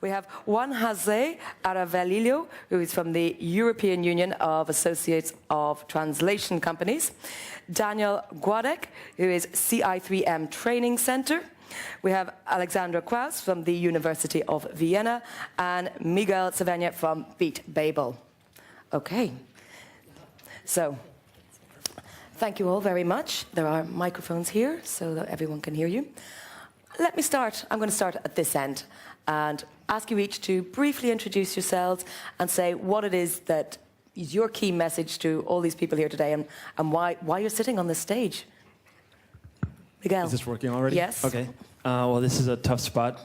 We have Juan José AREVALILLO, who is from the European Union of Associates of Translation Companies. Daniel GOUADEC, who is CI3M Training Center. We have Alexandra KRAUSE from the University of Vienna, and Miguel from BeatBabel. Okay, so thank you all very much. There are microphones here so that everyone can hear you. Let me start. I'm going to start at this end and ask you each to briefly introduce yourselves and say what it is that is your key message to all these people here today, and why you're sitting on this stage. Miguel. Is this working already? Yes. Okay. Well, this is a tough spot.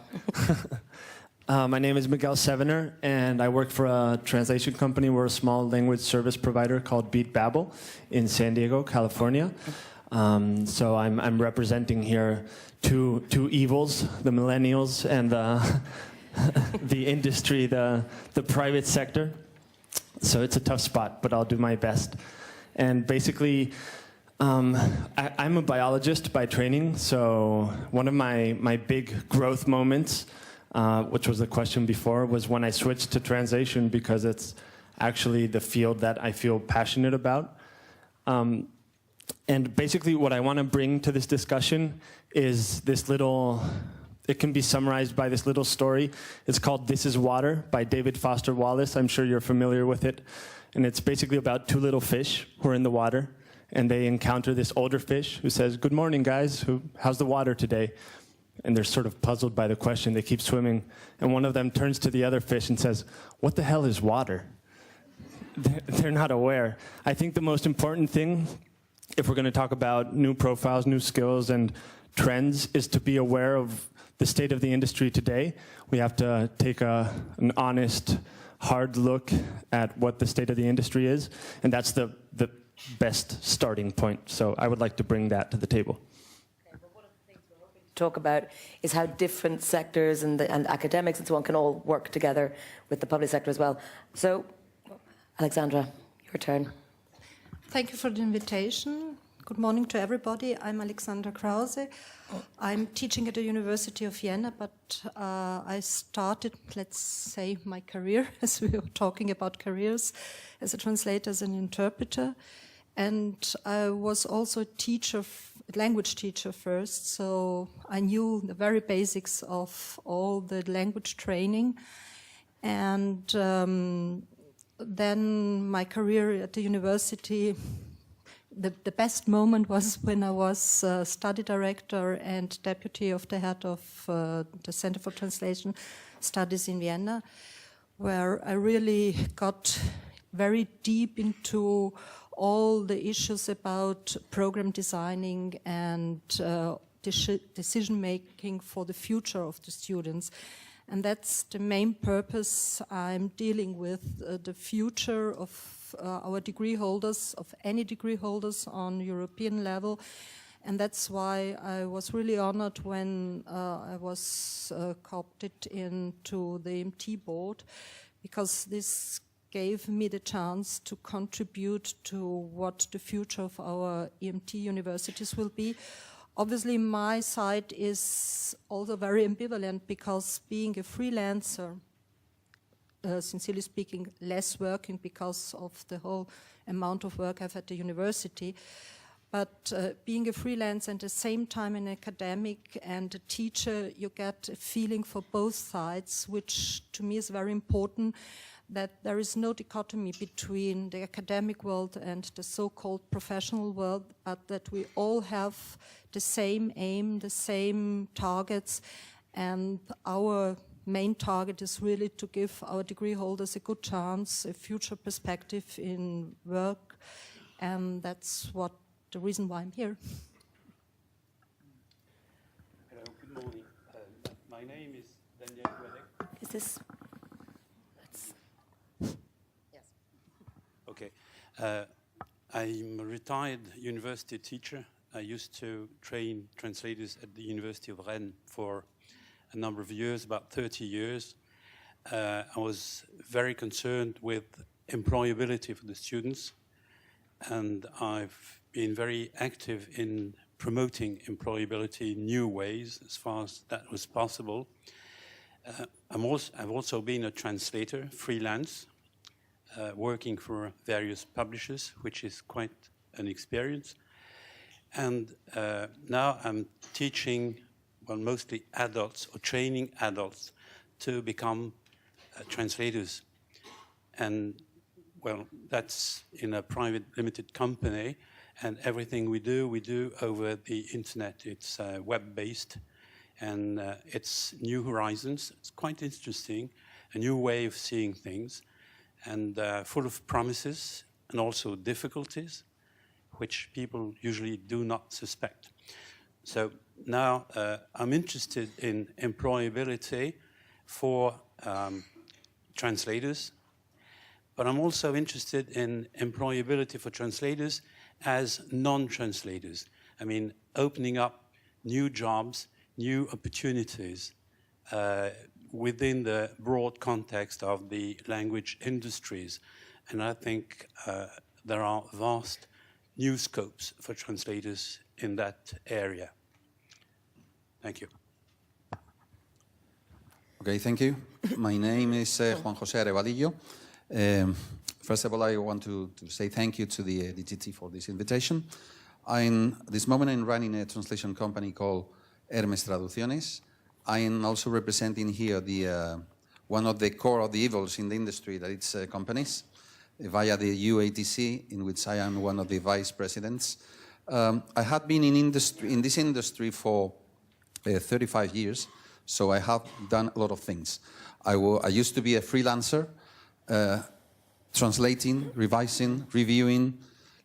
My name is Miguel Sevener, and I work for a translation company. We're a small language service provider called BeatBabel in San Diego, California. So I'm representing here two evils, the millennials and the industry, the private sector. So it's a tough spot, but I'll do my best. And basically, I'm a biologist by training, so one of my big growth moments, which was the question before, was when I switched to translation, because it's actually the field that I feel passionate about. And basically what I want to bring to this discussion is this little, it can be summarized by this little story. It's called This Is Water by David Foster Wallace. I'm sure you're familiar with it. And it's basically about two little fish who are in the water. And they encounter this older fish who says, "Good morning, guys. How's the water today?" And they're sort of puzzled by the question. They keep swimming. And one of them turns to the other fish and says, "What the hell is water?" They're not aware. I think the most important thing, if we're going to talk about new profiles, new skills, and trends, is to be aware of the state of the industry today. We have to take an honest, hard look at what the state of the industry is. And that's the best starting point. So I would like to bring that to the table. Okay, well, one of the things we're hoping to talk about is how different sectors and academics and so on can all work together with the public sector as well. So, Alexandra, your turn. Thank you for the invitation. Good morning to everybody. I'm Alexandra KRAUSE. I'm teaching at the University of Vienna, but I started, let's say, my career, as we were talking about careers, as a translator, as an interpreter. And I was also a teacher, language teacher first, so I knew the very basics of all the language training. And then my career at the university, the best moment was when I was study director and deputy of the head of the Center for Translation Studies in Vienna, where I really got very deep into all the issues about program designing and decision making for the future of the students. And that's the main purpose I'm dealing with, the future of our degree holders, of any degree holders on European level. And that's why I was really honored when I was co-opted into the EMT board, because this gave me the chance to contribute to what the future of our EMT universities will be. Obviously, my side is also very ambivalent, because being a freelancer, sincerely speaking, less working because of the whole amount of work I've at the university, but being a freelancer and at the same time an academic and a teacher, you get a feeling for both sides, which to me is very important, that there is no dichotomy between the academic world and the so-called professional world, but that we all have the same aim, the same targets, and our main target is really to give our degree holders a good chance, a future perspective in work, and that's what the reason why I'm here. Hello, good morning. My name is Daniel GOUADEC. Is this? Yes. Okay. I'm a retired university teacher. I used to train translators at the University of Rennes for a number of years, about 30 years. I was very concerned with employability for the students, and I've been very active in promoting employability in new ways as far as that was possible. I've also been a translator, freelance, working for various publishers, which is quite an experience. And now I'm teaching, well, mostly adults, or training adults to become translators. And, well, that's in a private limited company, and everything we do over the internet. It's web-based, and it's new horizons. It's quite interesting, a new way of seeing things, and full of promises and also difficulties, which people usually do not suspect. So now I'm interested in employability for translators, but I'm also interested in employability for translators as non-translators. I mean, opening up new jobs, new opportunities within the broad context of the language industries. And I think there are vast new scopes for translators in that area. Thank you. Okay, thank you. My name is Juan José AREVALILLO. First of all, I want to say thank you to the DGT for this invitation. At this moment, I'm running a translation company called Hermes Traducciones. I'm also representing here the one of the core of the evils in the industry, that it's companies, via the UATC, in which I am one of the vice presidents. I have been in this industry for 35 years, so I have done a lot of things. I used to be a freelancer, translating, revising, reviewing,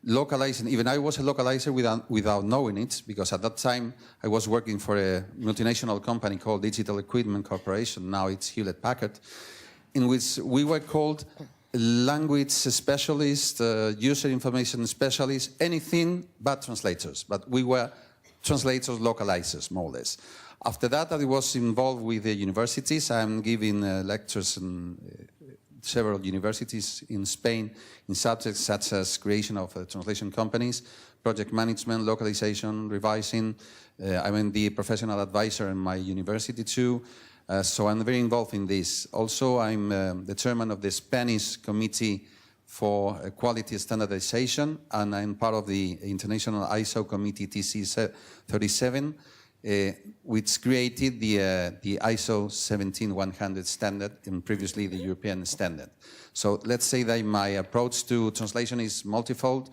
localizing. Even I was a localizer without knowing it, because at that time I was working for a multinational company called Digital Equipment Corporation, now it's Hewlett-Packard, in which we were called language specialists, user information specialists, anything but translators. But we were translators, localizers, more or less. After that, I was involved with the universities. I'm giving lectures in several universities in Spain in subjects such as creation of translation companies, project management, localization, revising. I'm the professional advisor in my university too. So I'm very involved in this. Also, I'm the chairman of the Spanish Committee for Quality Standardization, and I'm part of the International ISO Committee TC 37, which created the ISO 17100 standard, and previously the European standard. So let's say that my approach to translation is multifold,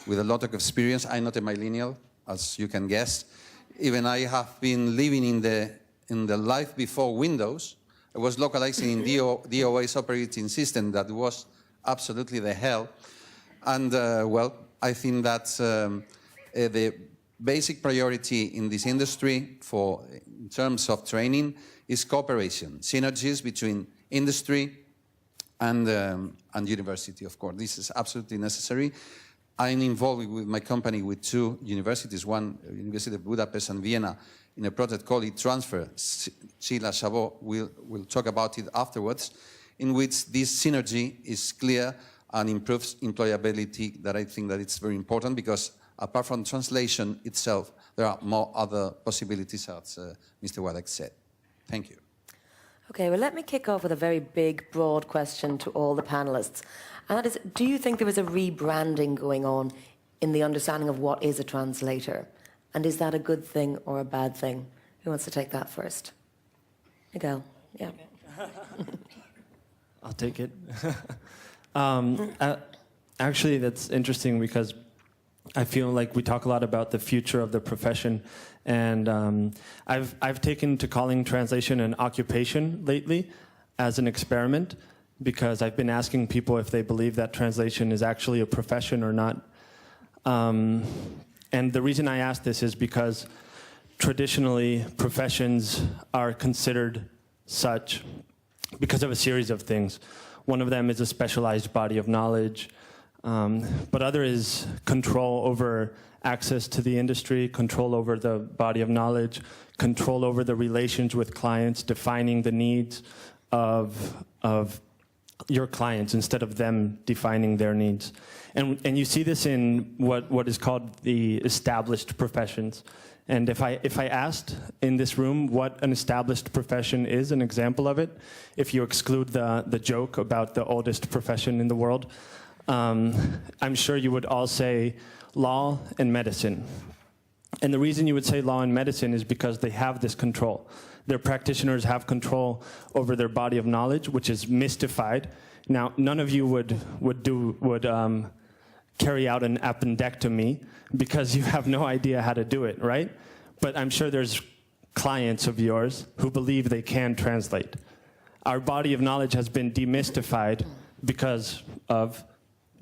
with a lot of experience. I'm not a millennial, as you can guess. Even I have been living in the life before Windows. I was localizing in DOS operating system that was absolutely the hell. And well, I think that the basic priority in this industry in terms of training is cooperation, synergies between industry and university, of course. This is absolutely necessary. I'm involved with my company with two universities, one University of Budapest and Vienna, in a project called e-Transfer. Sheila Chabot will talk about it afterwards, in which this synergy is clear and improves employability, that I think that it's very important, because apart from translation itself, there are more other possibilities, as Mr. GOUADEC said. Thank you. Okay, well, let me kick off with a very big, broad question to all the panelists. And that is, do you think there is a rebranding going on in the understanding of what is a translator? And is that a good thing or a bad thing? Who wants to take that first? Miguel, yeah. I'll take it. Actually, that's interesting, because I feel like we talk a lot about the future of the profession, and I've taken to calling translation an occupation lately as an experiment, because I've been asking people if they believe that translation is actually a profession or not. And the reason I ask this is because traditionally professions are considered such because of a series of things. One of them is a specialized body of knowledge, but other is control over access to the industry, control over the body of knowledge, control over the relations with clients, defining the needs of your clients instead of them defining their needs. And you see this in what is called the established professions. And if I asked in this room what an established profession is, an example of it, if you exclude the joke about the oldest profession in the world, I'm sure you would all say law and medicine. And the reason you would say law and medicine is because they have this control. Their practitioners have control over their body of knowledge, which is mystified. Now, none of you would carry out an appendectomy because you have no idea how to do it, right? But I'm sure there's clients of yours who believe they can translate. Our body of knowledge has been demystified because of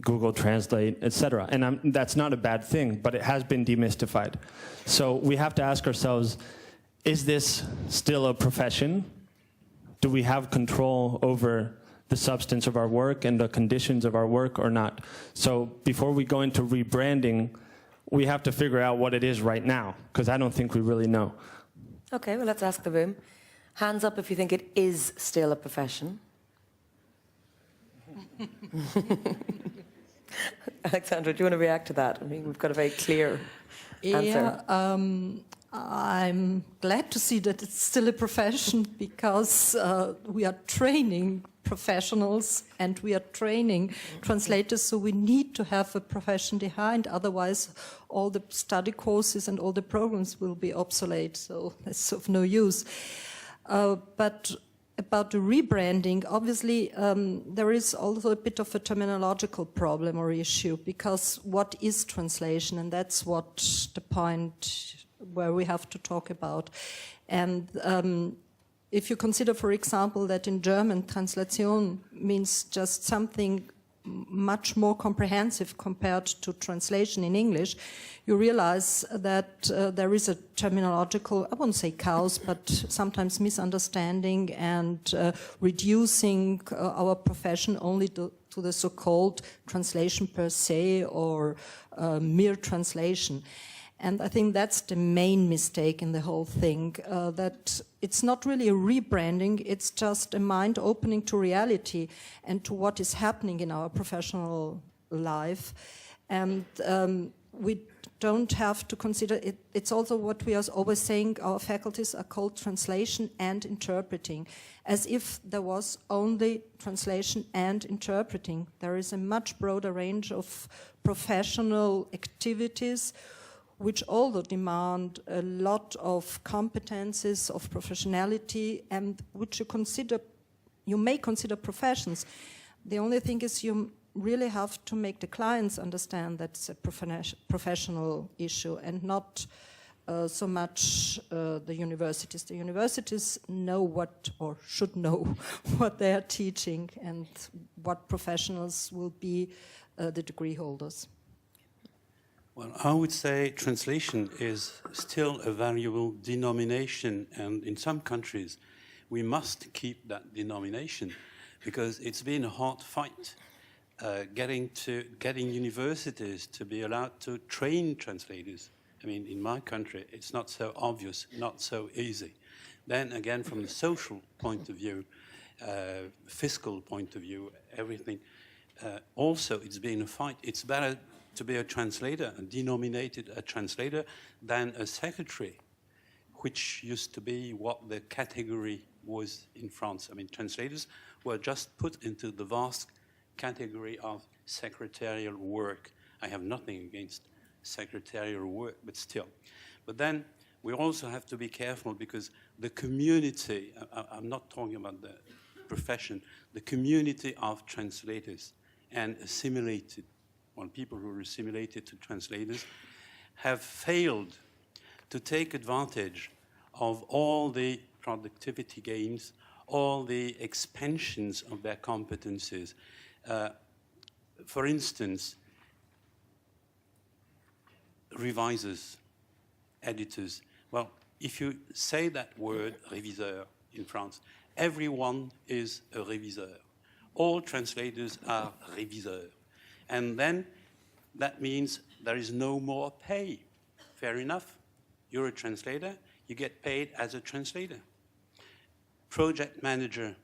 Google Translate, etc. And that's not a bad thing, but it has been demystified. So we have to ask ourselves, is this still a profession? Do we have control over the substance of our work and the conditions of our work or not? So before we go into rebranding, we have to figure out what it is right now, because I don't think we really know. Okay, well, let's ask the room. Hands up if you think it is still a profession. Alexandra, do you want to react to that? I mean, we've got a very clear answer. Yeah, I'm glad to see that it's still a profession because we are training professionals and we are training translators, so we need to have a profession behind, otherwise all the study courses and all the programs will be obsolete, so that's of no use. But about the rebranding, obviously there is also a bit of a terminological problem or issue, because what is translation? And that's what the point where we have to talk about. And if you consider, for example, that in German, Translation means just something much more comprehensive compared to translation in English, you realize that there is a terminological, I won't say chaos, but sometimes misunderstanding and reducing our profession only to the so-called translation per se or mere translation. And I think that's the main mistake in the whole thing, that it's not really a rebranding, it's just a mind opening to reality and to what is happening in our professional life. And we don't have to consider it. It's also what we are always saying, our faculties are called translation and interpreting, as if there was only translation and interpreting. There is a much broader range of professional activities which also demand a lot of competences, of professionality, and which you may consider professions. The only thing is you really have to make the clients understand that it's a professional issue and not so much the universities. The universities know what, or should know, what they are teaching and what professionals will be the degree holders. Well, I would say translation is still a valuable denomination, and in some countries we must keep that denomination because it's been a hard fight getting universities to be allowed to train translators. I mean, in my country, it's not so obvious, not so easy. Then again, from the social point of view, fiscal point of view, everything, also it's been a fight. It's better to be a translator, denominated a translator, than a secretary, which used to be what the category was in France. I mean, translators were just put into the vast category of secretarial work. I have nothing against secretarial work, but still. But then we also have to be careful because the community, I'm not talking about the profession, the community of translators and assimilated, well, people who are assimilated to translators, have failed to take advantage of all the productivity gains, all the expansions of their competencies. For instance, revisers, editors. Well, if you say that word, réviseur, in France, everyone is a réviseur. All translators are réviseurs. And then that means there is no more pay. Fair enough. You're a translator, you get paid as a translator. Project manager,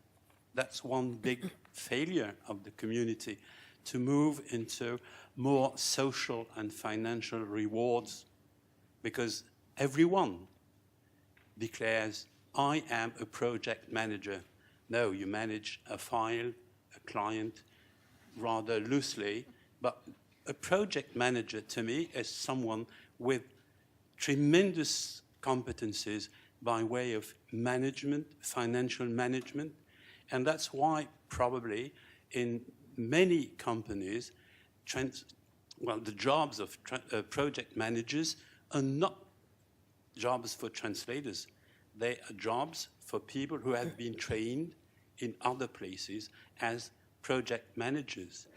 that's one big failure of the community to move into more social and financial rewards, because everyone declares, I am a project manager. No, you manage a file, a client, rather loosely, but a project manager to me is someone with tremendous competencies by way of management, financial management, and that's why probably in many companies, the jobs of project managers are not jobs for translators. They are jobs for people who have been trained in other places as project managers.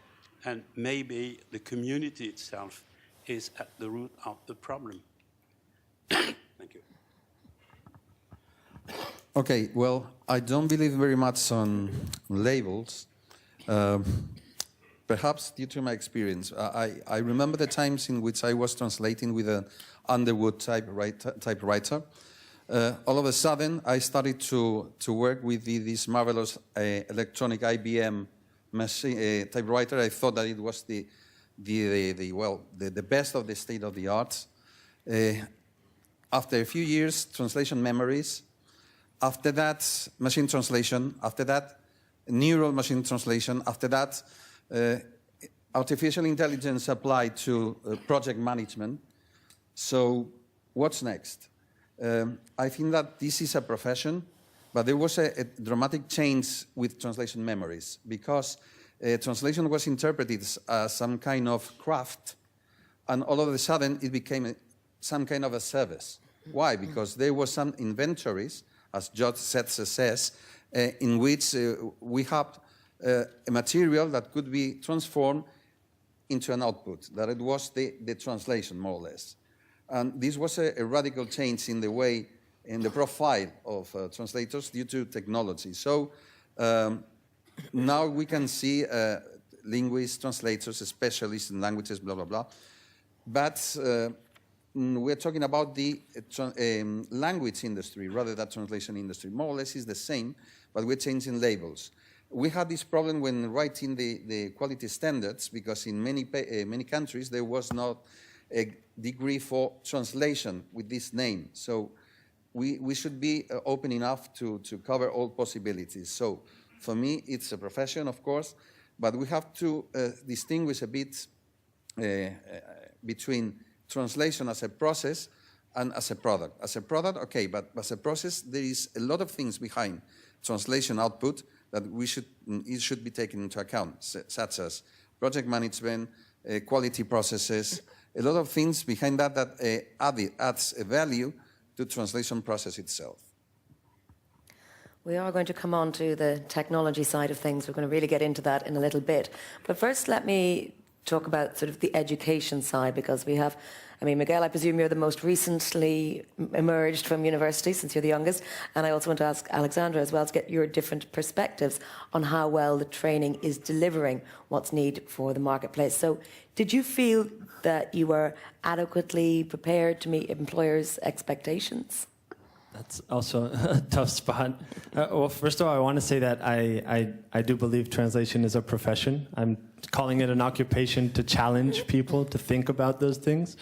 And maybe the community itself is at the root of the problem. Thank you. Okay, well, I don't believe very much on labels. Perhaps due to my experience. I remember the times in which I was translating with an Underwood typewriter. All of a sudden, I started to work with this marvelous electronic IBM machine, typewriter. I thought that it was the best of the state of the art. After a few years, translation memories. After that, machine translation. After that, neural machine translation. After that, artificial intelligence applied to project management. So what's next? I think that this is a profession, but there was a dramatic change with translation memories, because translation was interpreted as some kind of craft, and all of a sudden it became some kind of a service. Why? Because there were some inventories, as José says, in which we have a material that could be transformed into an output, that it was the translation, more or less. And this was a radical change in the way, in the profile of translators due to technology. So now we can see linguists, translators, specialists in languages, blah, blah, blah. But we're talking about the language industry rather than translation industry. More or less is the same, but we're changing labels. We had this problem when writing the quality standards, because in many countries there was not a degree for translation with this name. So we should be open enough to cover all possibilities. So for me, it's a profession, of course, but we have to distinguish a bit between translation as a process and as a product. As a product, okay, but as a process, there is a lot of things behind translation output that it should be taken into account, such as project management, quality processes, a lot of things behind that adds a value to translation process itself. We are going to come on to the technology side of things. We're going to really get into that in a little bit. But first, let me talk about sort of the education side, because we have, I mean, Miguel, I presume you're the most recently emerged from university, since you're the youngest, and I also want to ask Alexandra as well to get your different perspectives on how well the training is delivering what's needed for the marketplace. So did you feel that you were adequately prepared to meet employers' expectations? That's also a tough spot. Well, first of all, I want to say that I do believe translation is a profession. I'm calling it an occupation to challenge people to think about those things,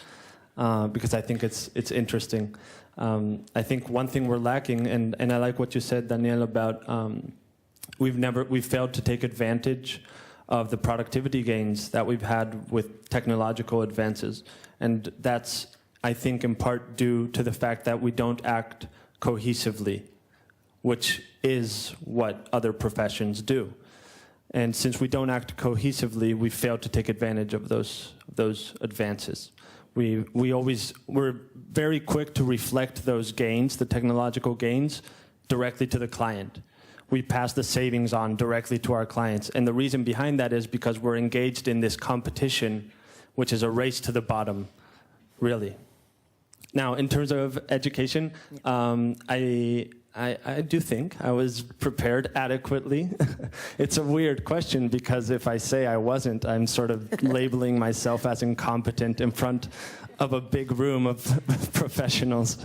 because I think it's interesting. I think one thing we're lacking, and I like what you said, Daniel, about we've failed to take advantage of the productivity gains that we've had with technological advances. And that's, I think, in part due to the fact that we don't act cohesively, which is what other professions do. And since we don't act cohesively, we fail to take advantage of those advances. We're very quick to reflect those gains, the technological gains, directly to the client. We pass the savings on directly to our clients. And the reason behind that is because we're engaged in this competition, which is a race to the bottom, really. Now, in terms of education, I do think I was prepared adequately. It's a weird question, because if I say I wasn't, I'm sort of labeling myself as incompetent in front of a big room of professionals.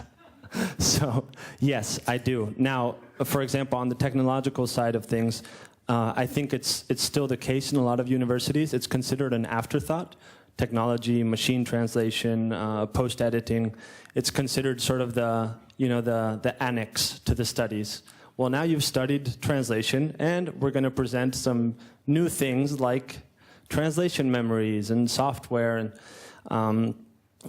So, yes, I do. Now, for example, on the technological side of things, I think it's still the case in a lot of universities. It's considered an afterthought. Technology, machine translation, post-editing. It's considered sort of the annex to the studies. Well, now you've studied translation, and we're going to present some new things like translation memories and software. And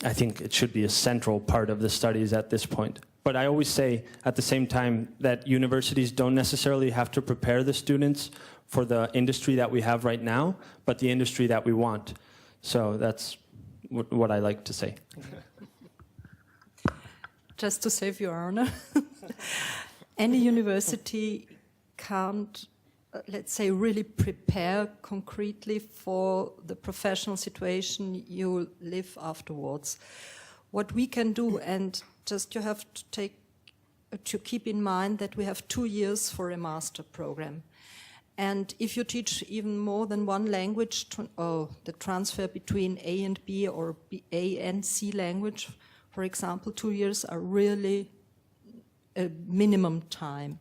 I think it should be a central part of the studies at this point. But I always say at the same time that universities don't necessarily have to prepare the students for the industry that we have right now, but the industry that we want. So that's what I like to say. Just to save your honor, any university can't, let's say, really prepare concretely for the professional situation you live afterwards. What we can do, and just you have to keep in mind that we have 2 years for a master program. And if you teach even more than one language, the transfer between A and B or A and C language, for example, 2 years are really a minimum time.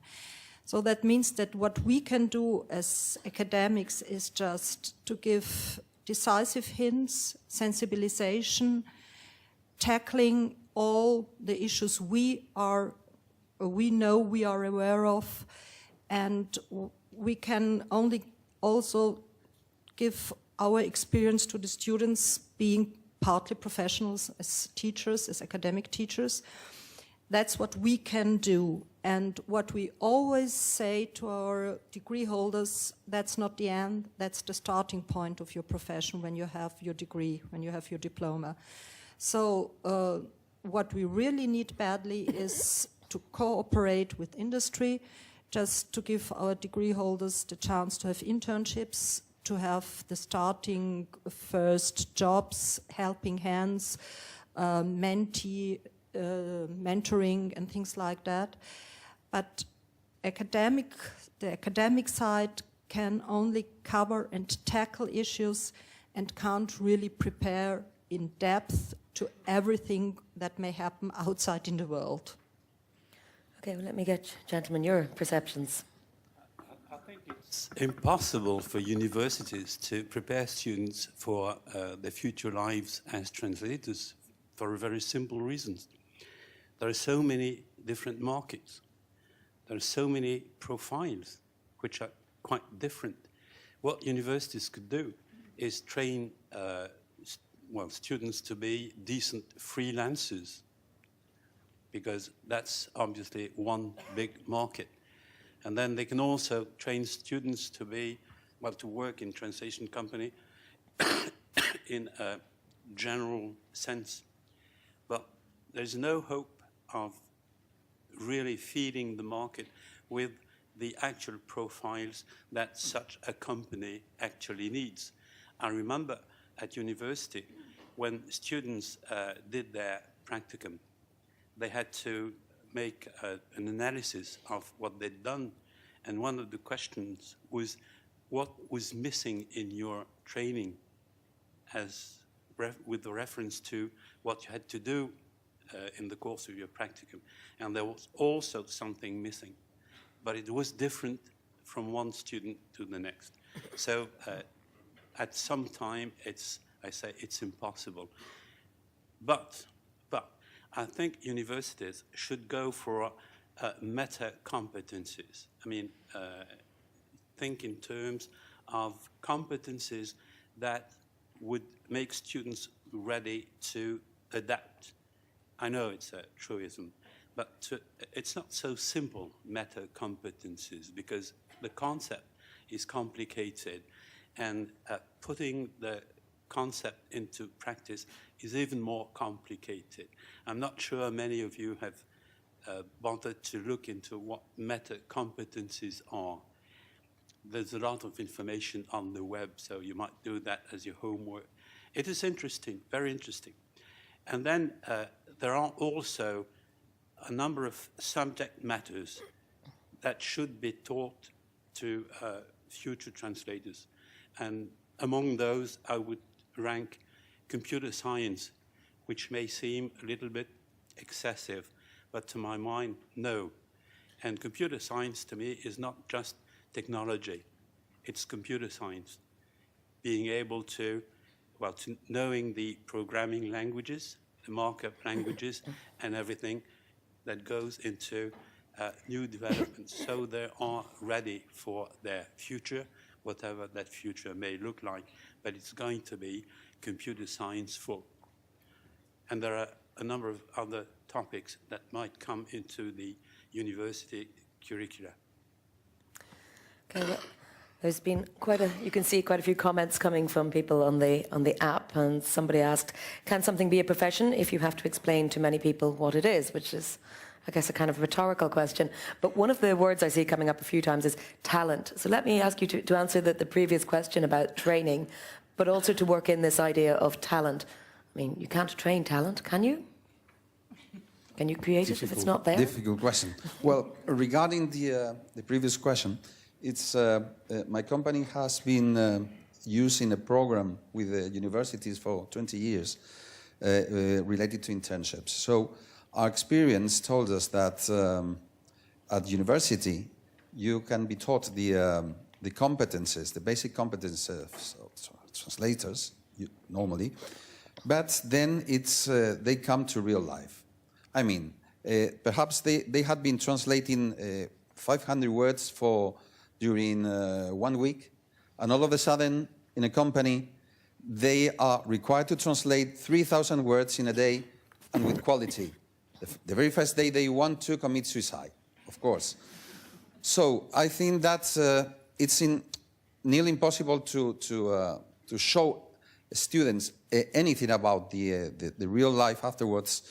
So that means that what we can do as academics is just to give decisive hints, sensibilization, tackling all the issues we know we are aware of, and we can only also give our experience to the students, being partly professionals as teachers, as academic teachers. That's what we can do. And what we always say to our degree holders, that's not the end, that's the starting point of your profession when you have your degree, when you have your diploma. So what we really need badly is to cooperate with industry, just to give our degree holders the chance to have internships, to have the starting first jobs, helping hands, mentoring and things like that. But the academic side can only cover and tackle issues and can't really prepare in depth to everything that may happen outside in the world. Okay, well, let me get, gentlemen, your perceptions. I think it's impossible for universities to prepare students for their future lives as translators for a very simple reason. There are so many different markets. There are so many profiles which are quite different. What universities could do is train students to be decent freelancers, because that's obviously one big market. And then they can also train students to be, to work in translation company in a general sense. But there's no hope of really feeding the market with the actual profiles that such a company actually needs. I remember at university, when students did their practicum, they had to make an analysis of what they'd done. And one of the questions was, what was missing in your training with the reference to what you had to do in the course of your practicum? And there was also something missing, but it was different from one student to the next. So at some time, I say it's impossible. But I think universities should go for meta competencies. I mean, think in terms of competencies that would make students ready to adapt. I know it's a truism, but it's not so simple, meta competencies, because the concept is complicated, and putting the concept into practice is even more complicated. I'm not sure many of you have bothered to look into what meta competencies are. There's a lot of information on the web, so you might do that as your homework. It is interesting, very interesting. And then there are also a number of subject matters that should be taught to future translators. And among those, I would rank computer science, which may seem a little bit excessive, but to my mind, no. And computer science, to me, is not just technology. it's computer science. Being able to, well, to knowing the programming languages, the markup languages, and everything that goes into new developments, so they are ready for their future, whatever that future may look like, but it's going to be computer science full. And there are a number of other topics that might come into the university curricula. Okay, well, there's been you can see quite a few comments coming from people on the app, and somebody asked, can something be a profession if you have to explain to many people what it is, which is, I guess, a kind of rhetorical question. But one of the words I see coming up a few times is talent. So let me ask you to answer the previous question about training, but also to work in this idea of talent. I mean, you can't train talent, can you? Can you create it if it's not there? Difficult question. Well, regarding the previous question, it's my company has been using a program with the universities for 20 years related to internships. So our experience told us that at university you can be taught the competences, the basic competences of translators normally, but then it's they come to real life. I mean, perhaps they had been translating 500 words during 1 week, and all of a sudden, in a company, they are required to translate 3,000 words in a day, and with quality. The very first day they want to commit suicide, of course. So I think that it's nearly impossible to show students anything about the real life afterwards.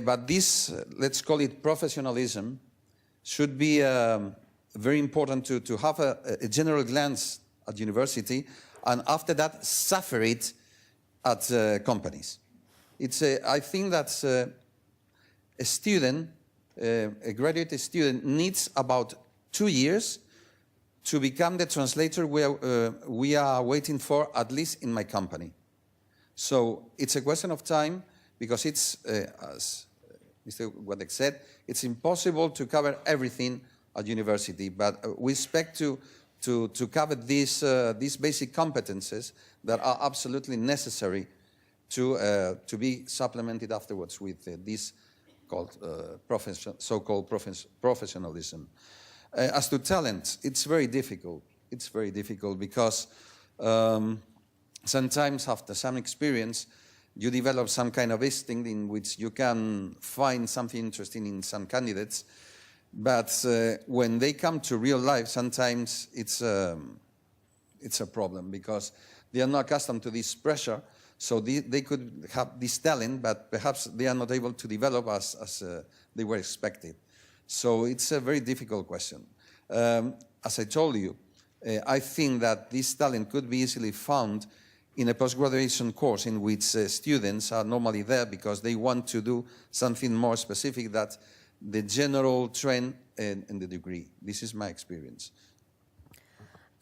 But this, let's call it professionalism, should be very important to have a general glance at university, and after that suffer it at companies. I think that a student, a graduate student, needs about 2 years to become the translator we are waiting for, at least in my company. So it's a question of time, because it's, as Mr. GOUADEC said, it's impossible to cover everything at university, but we expect to cover these basic competences that are absolutely necessary to be supplemented afterwards with this called so-called professionalism. As to talent, it's very difficult. It's very difficult because sometimes after some experience, you develop some kind of instinct in which you can find something interesting in some candidates, but when they come to real life, sometimes it's a problem, because they are not accustomed to this pressure, so they could have this talent, but perhaps they are not able to develop as they were expected. So it's a very difficult question. As I told you, I think that this talent could be easily found in a post-graduation course in which students are normally there because they want to do something more specific than the general trend and the degree. This is my experience.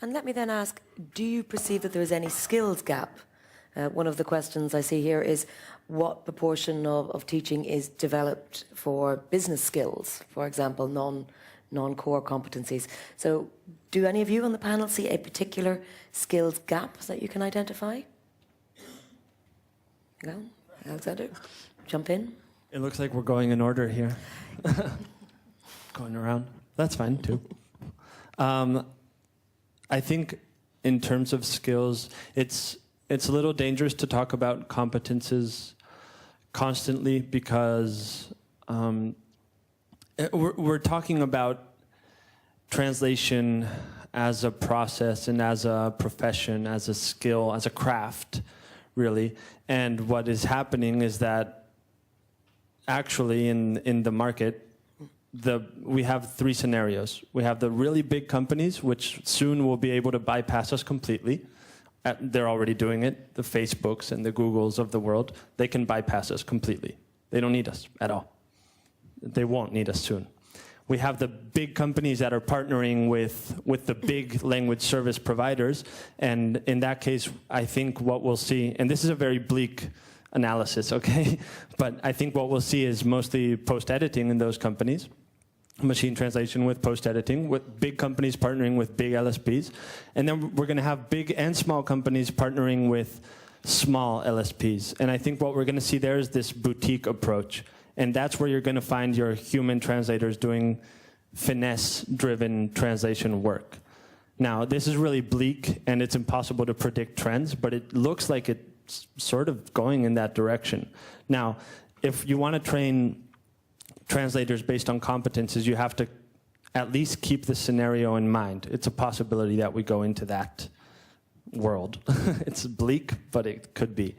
And let me then ask, do you perceive that there is any skills gap? One of the questions I see here is what proportion of teaching is developed for business skills, for example, non-core competencies. So do any of you on the panel see a particular skills gap that you can identify? Go, Alexandra, jump in. It looks like we're going in order here. Going around. That's fine, too. I think in terms of skills, it's a little dangerous to talk about competences constantly, because we're talking about translation as a process and as a profession, as a skill, as a craft, really. And what is happening is that actually in the market, we have 3 scenarios. We have the really big companies, which soon will be able to bypass us completely. They're already doing it. The Facebooks and the Googles of the world, they can bypass us completely. They don't need us at all. They won't need us soon. We have the big companies that are partnering with the big language service providers, and in that case, I think what we'll see, and this is a very bleak analysis, okay? But I think what we'll see is mostly post-editing in those companies. machine translation with post-editing, with big companies partnering with big LSPs. And then we're going to have big and small companies partnering with small LSPs. And I think what we're going to see there is this boutique approach. And that's where you're going to find your human translators doing finesse-driven translation work. Now, this is really bleak, and it's impossible to predict trends, but it looks like it's sort of going in that direction. Now, if you want to train translators based on competences, you have to at least keep the scenario in mind. It's a possibility that we go into that world. It's bleak, but it could be.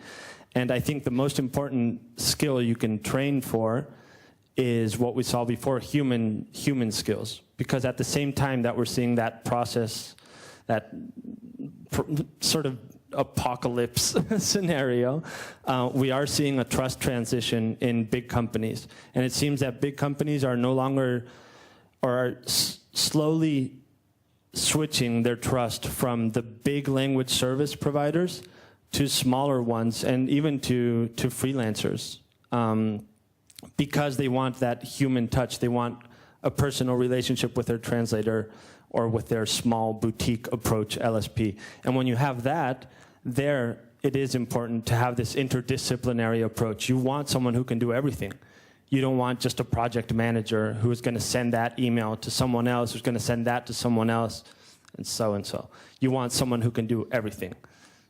And I think the most important skill you can train for is what we saw before, human skills. Because at the same time that we're seeing that process, that sort of apocalypse scenario, we are seeing a trust transition in big companies. And it seems that big companies are no longer, or are slowly switching their trust from the big language service providers to smaller ones, and even to freelancers. Because they want that human touch. They want a personal relationship with their translator or with their small boutique approach LSP. And when you have that, there it is important to have this interdisciplinary approach. You want someone who can do everything. You don't want just a project manager who is going to send that email to someone else, who's going to send that to someone else, and so. You want someone who can do everything.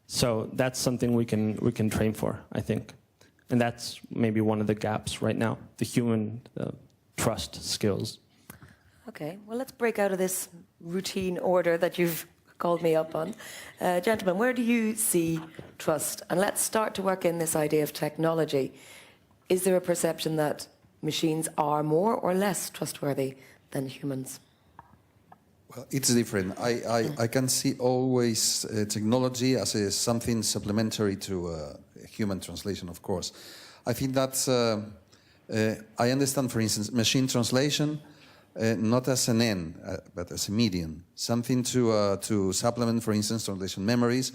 So that's something we can train for, I think. And that's maybe one of the gaps right now, the human trust skills. Okay, well, let's break out of this routine order that you've called me up on. Gentlemen, where do you see trust? And let's start to work in this idea of technology. Is there a perception that machines are more or less trustworthy than humans? Well, it's different. I can see always technology as something supplementary to human translation, of course. I think that's, I understand, for instance, machine translation not as an end, but as a medium. Something to supplement, for instance, translation memories,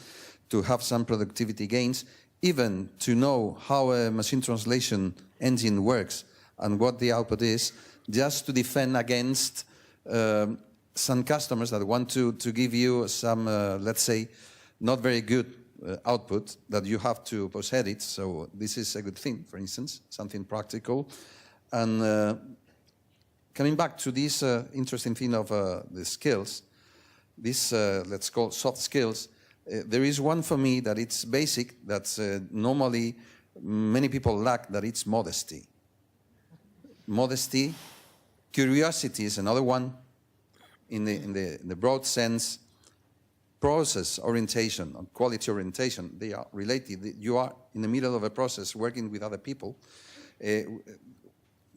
to have some productivity gains, even to know how a machine translation engine works and what the output is, just to defend against some customers that want to give you some, let's say, not very good output that you have to post-edit. So this is a good thing, for instance, something practical. And coming back to this interesting thing of the skills, this, let's call soft skills, there is one for me that it's basic, that's normally many people lack, that it's modesty. Modesty, curiosity is another one, in the broad sense. Process orientation and quality orientation, they are related. You are in the middle of a process working with other people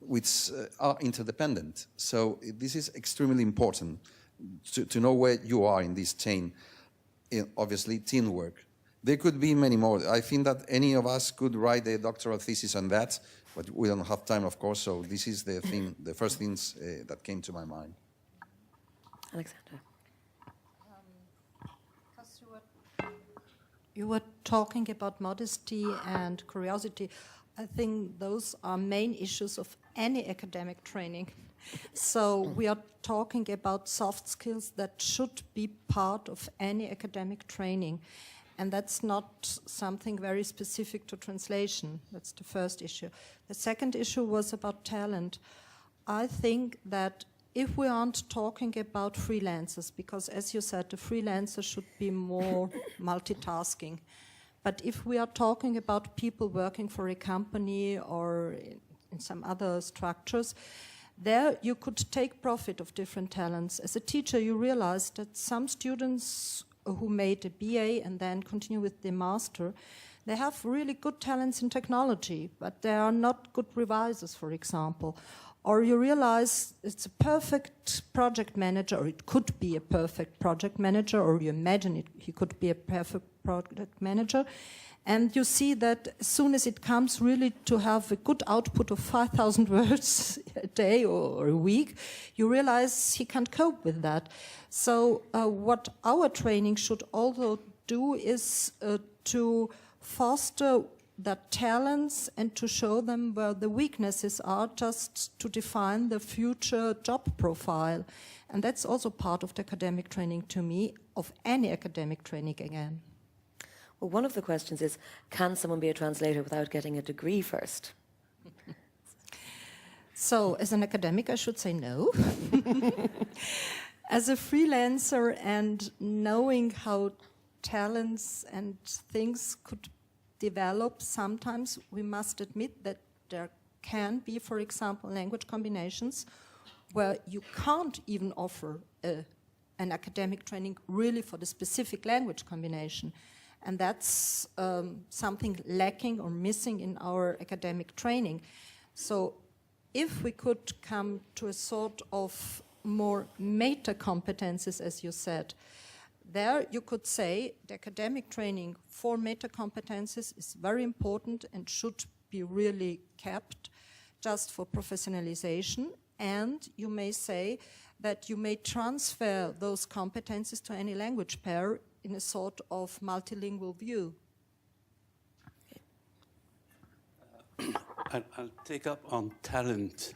which are interdependent. So this is extremely important to know where you are in this chain. Obviously, teamwork. There could be many more. I think that any of us could write a doctoral thesis on that, but we don't have time, of course, so this is the thing, the first things that came to my mind. Alexandra. You were talking about modesty and curiosity. I think those are main issues of any academic training. So we are talking about soft skills that should be part of any academic training. And that's not something very specific to translation. That's the first issue. The second issue was about talent. I think that if we aren't talking about freelancers, because as you said, the freelancer should be more multitasking. But if we are talking about people working for a company or in some other structures, there you could take profit of different talents. As a teacher, you realize that some students who made a BA and then continue with the master, they have really good talents in technology, but they are not good revisers, for example. Or you realize it's a perfect project manager, or it could be a perfect project manager, or you imagine he could be a perfect project manager. And you see that as soon as it comes really to have a good output of 5,000 words a day or a week, you realize he can't cope with that. So what our training should also do is to foster their talents and to show them where the weaknesses are, just to define the future job profile. And that's also part of the academic training to me, of any academic training again. Well, one of the questions is, can someone be a translator without getting a degree first? So, as an academic, I should say no. As a freelancer and knowing how talents and things could develop, sometimes we must admit that there can be, for example, language combinations where you can't even offer an academic training really for the specific language combination. And that's something lacking or missing in our academic training. So if we could come to a sort of more meta competences, as you said, there you could say the academic training for meta competences is very important and should be really kept just for professionalization. And you may say that you may transfer those competences to any language pair in a sort of multilingual view. I'll take up on talent,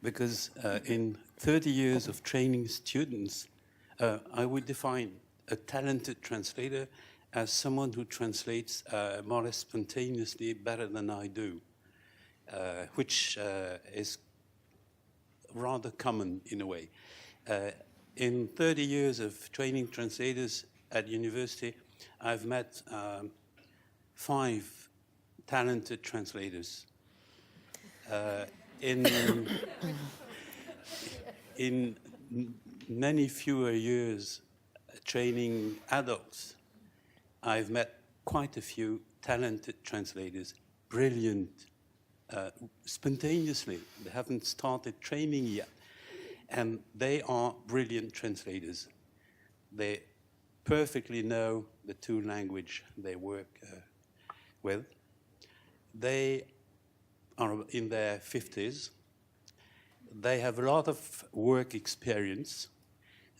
because in 30 years of training students, I would define a talented translator as someone who translates more or less spontaneously better than I do, which is rather common in a way. In 30 years of training translators at university, I've met 5 talented translators. In many fewer years training adults, I've met quite a few talented translators, brilliant, spontaneously. They haven't started training yet, and they are brilliant translators. They perfectly know the 2 languages they work with. They are in their 50s. They have a lot of work experience.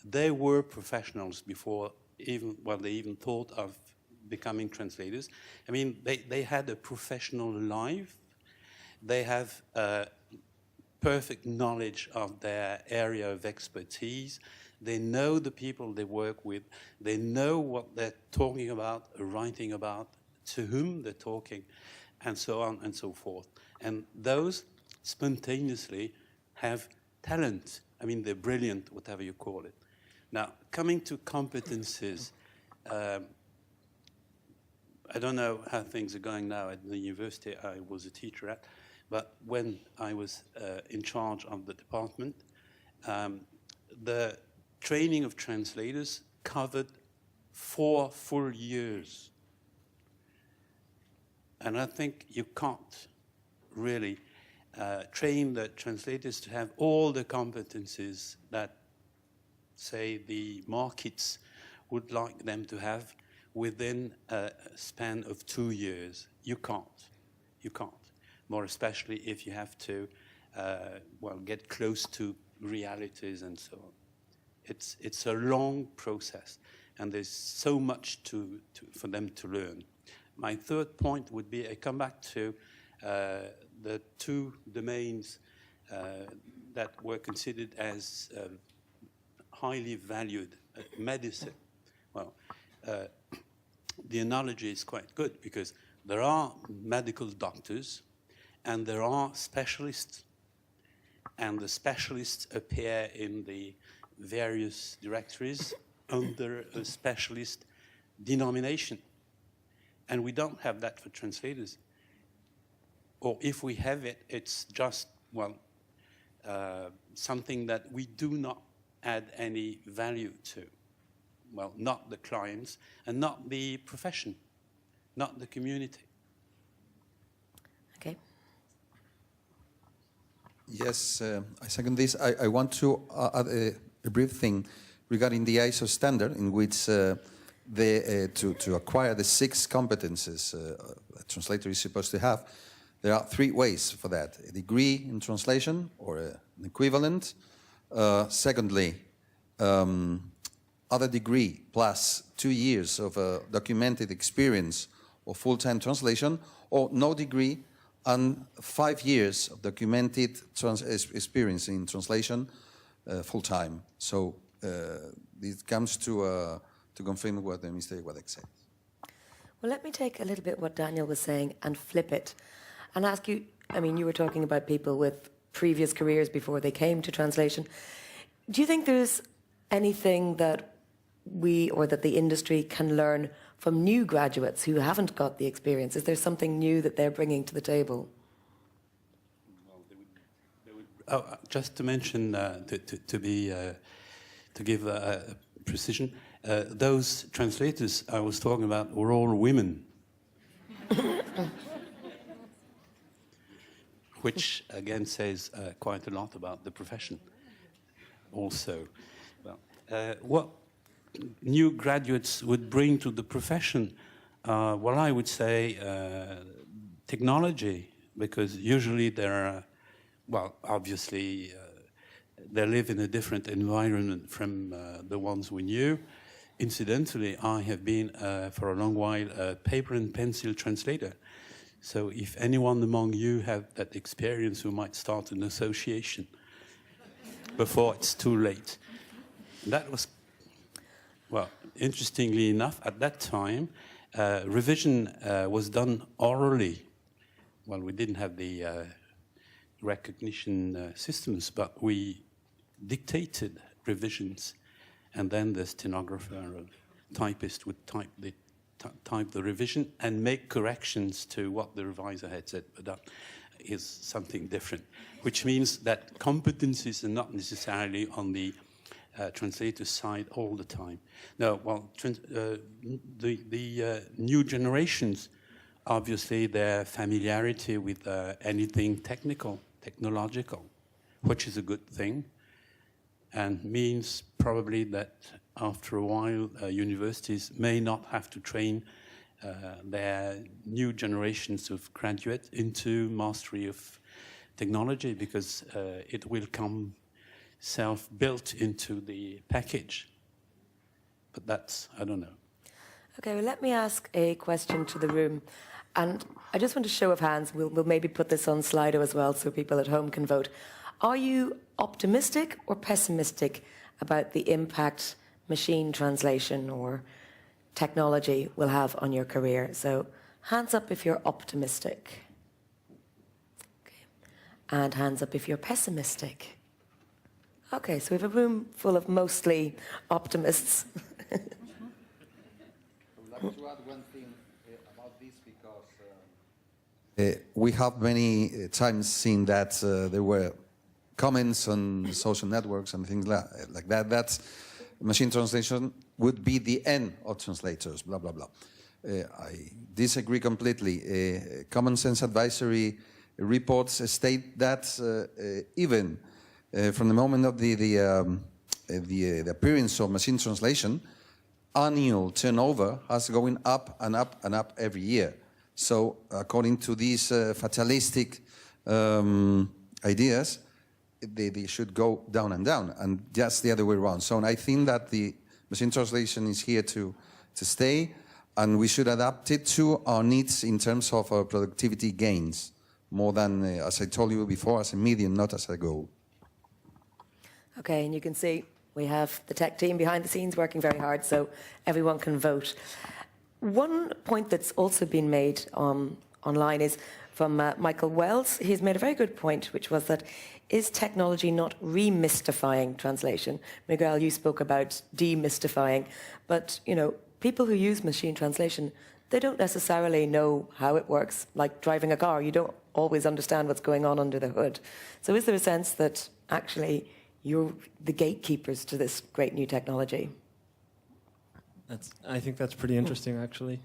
They were professionals before they even thought of becoming translators. I mean, they had a professional life. They have perfect knowledge of their area of expertise. They know the people they work with. They know what they're talking about, writing about, to whom they're talking, and so on and so forth. And those spontaneously have talent. I mean, they're brilliant, whatever you call it. Now, coming to competences, I don't know how things are going now at the university I was a teacher at, but when I was in charge of the department, the training of translators covered 4 full years. And I think you can't really train the translators to have all the competencies that, say, the markets would like them to have within a span of 2 years. You can't. You can't. More especially if you have to, get close to realities and so on. It's a long process, and there's so much for them to learn. My third point would be, I come back to the 2 domains that were considered as highly valued. Medicine. Well, the analogy is quite good, because there are medical doctors and there are specialists, and the specialists appear in the various directories under a specialist denomination. And we don't have that for translators. Or if we have it, it's just, something that we do not add any value to. Well, not the clients and not the profession, not the community. Okay. Yes, I second this. I want to add a brief thing regarding the ISO standard, in which to acquire the 6 competences a translator is supposed to have, there are 3 ways for that: a degree in translation or an equivalent. Secondly, other degree plus 2 years of documented experience or full-time translation, or no degree and 5 years of documented experience in translation full-time. So it comes to confirm what Mr. GOUADEC said. Well, let me take a little bit what Daniel was saying and flip it and ask you, I mean, you were talking about people with previous careers before they came to translation. Do you think there's anything that we or that the industry can learn from new graduates who haven't got the experience? Is there something new that they're bringing to the table? Well, just to mention, to give precision, those translators I was talking about were all women. Which again says quite a lot about the profession also. Well, what new graduates would bring to the profession? Well, I would say technology, because usually they're, well, obviously they live in a different environment from the ones we knew. Incidentally, I have been for a long while a paper and pencil translator. So if anyone among you have that experience, we might start an association before it's too late. That was, well, interestingly enough, at that time, revision was done orally. Well, we didn't have the recognition systems, but we dictated revisions, and then the stenographer or typist would type the revision and make corrections to what the reviser had said, but that is something different, which means that competencies are not necessarily on the translator side all the time. No, well, the new generations, obviously their familiarity with anything technical, technological, which is a good thing, and means probably that after a while, universities may not have to train their new generations of graduates into mastery of technology, because it will come self-built into the package. But that's, I don't know. Okay, well, let me ask a question to the room. And I just want a show of hands. We'll maybe put this on Slido as well so people at home can vote. Are you optimistic or pessimistic about the impact machine translation or technology will have on your career? So hands up if you're optimistic. Okay. And hands up if you're pessimistic. Okay, so we have a room full of mostly optimists. I would like to add one thing about this, because we have many times seen that there were comments on social networks and things like that, that machine translation would be the end of translators, blah, blah, blah. I disagree completely. Common sense advisory reports state that even from the moment of the appearance of machine translation, annual turnover has going up and up and up every year. So according to these fatalistic ideas, they should go down and down, and just the other way around. So I think that the machine translation is here to stay, and we should adapt it to our needs in terms of productivity gains, more than, as I told you before, as a medium, not as a goal. Okay, and you can see we have the tech team behind the scenes working very hard, so everyone can vote. One point that's also been made online is from Michael Wells. He's made a very good point, which was that, is technology not remystifying translation? Miguel, you spoke about demystifying, but, you know, people who use machine translation, they don't necessarily know how it works. Like driving a car, you don't always understand what's going on under the hood. So is there a sense that actually you're the gatekeepers to this great new technology? I think that's pretty interesting, actually.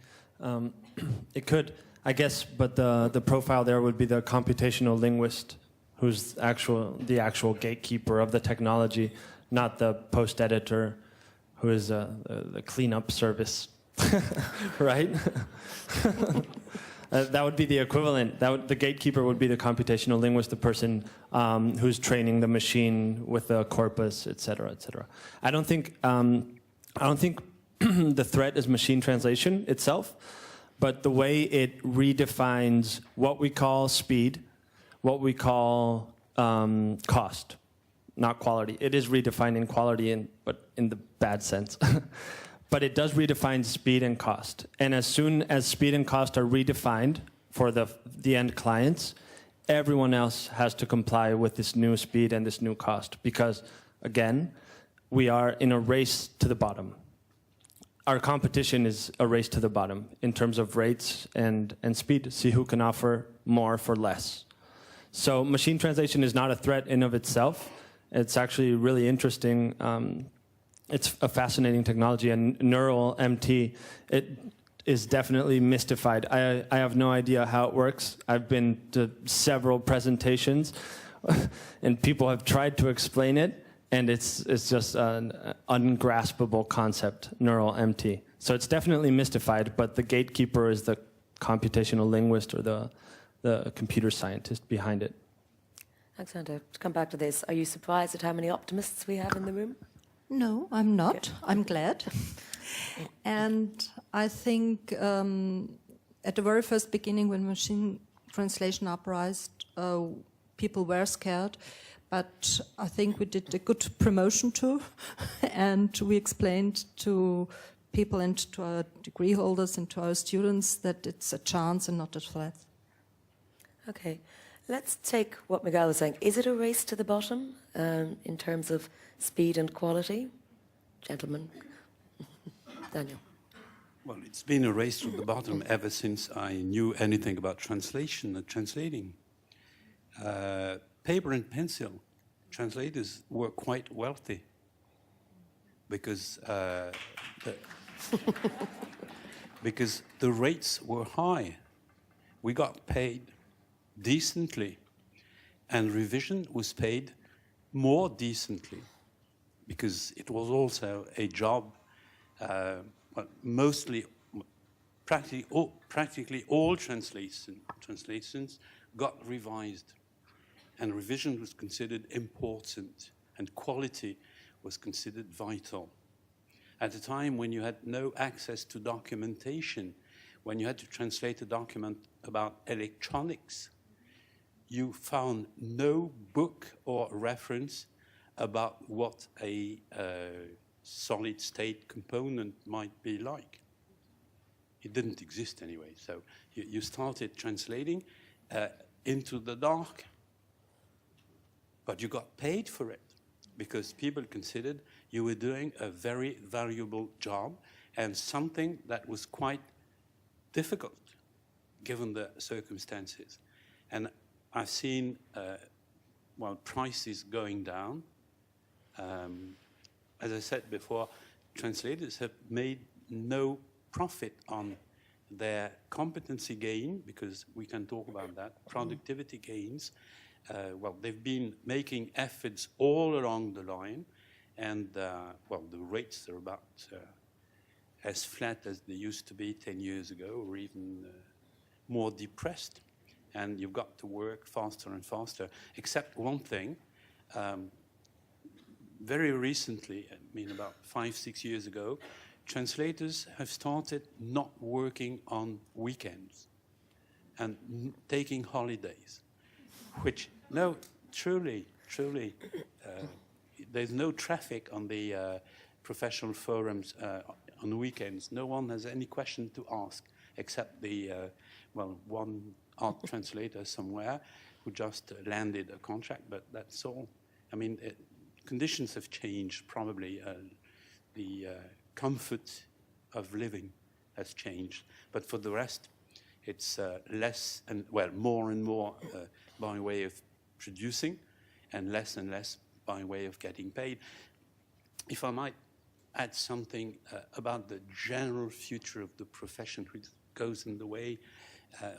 It could, I guess, but the profile there would be the computational linguist, who's the actual gatekeeper of the technology, not the post-editor, who is the cleanup service, right? That would be the equivalent. The gatekeeper would be the computational linguist, the person who's training the machine with the corpus, et cetera, et cetera. I don't think the threat is machine translation itself. but the way it redefines what we call speed, what we call cost, not quality. It is redefining quality, but in the bad sense. But it does redefine speed and cost. And as soon as speed and cost are redefined for the end clients, everyone else has to comply with this new speed and this new cost. Because, again, we are in a race to the bottom. Our competition is a race to the bottom in terms of rates and speed. See who can offer more for less. So machine translation is not a threat in of itself. It's actually really interesting. It's a fascinating technology, and neural MT, it is definitely mystified. I have no idea how it works. I've been to several presentations, and people have tried to explain it, and it's just an ungraspable concept, neural MT. So it's definitely mystified, but the gatekeeper is the computational linguist or the computer scientist behind it. Alexandra, to come back to this, are you surprised at how many optimists we have in the room? No, I'm not. Okay. I'm glad. And I think at the very first beginning when machine translation uprised, people were scared. But I think we did a good promotion too. And we explained to people and to our degree holders and to our students that it's a chance and not a threat. Okay. Let's take what Miguel was saying. Is it a race to the bottom in terms of speed and quality? Gentlemen. Daniel. Well, it's been a race to the bottom ever since I knew anything about translation and translating. Paper and pencil translators were quite wealthy because because the rates were high. We got paid decently, and revision was paid more decently because it was also a job. Practically all translations got revised, and revision was considered important, and quality was considered vital. At a time when you had no access to documentation, when you had to translate a document about electronics, you found no book or reference about what a solid state component might be like. It didn't exist anyway. So you started translating into the dark, but you got paid for it because people considered you were doing a very valuable job and something that was quite difficult given the circumstances. And I've seen, prices going down. As I said before, translators have made no profit on their competency gain, because we can talk about that, productivity gains. They've been making efforts all along the line, and the rates are about as flat as they used to be 10 years ago, or even more depressed. And you've got to work faster and faster, except one thing. Very recently, about 5-6 years ago, translators have started not working on weekends and taking holidays, which, no, truly, there's no traffic on the professional forums on weekends. No one has any question to ask, except the, one art translator somewhere who just landed a contract, but that's all. Conditions have changed, probably. The comfort of living has changed. But for the rest, it's less and, more and more by way of producing and less by way of getting paid. If I might add something about the general future of the profession, which goes in the way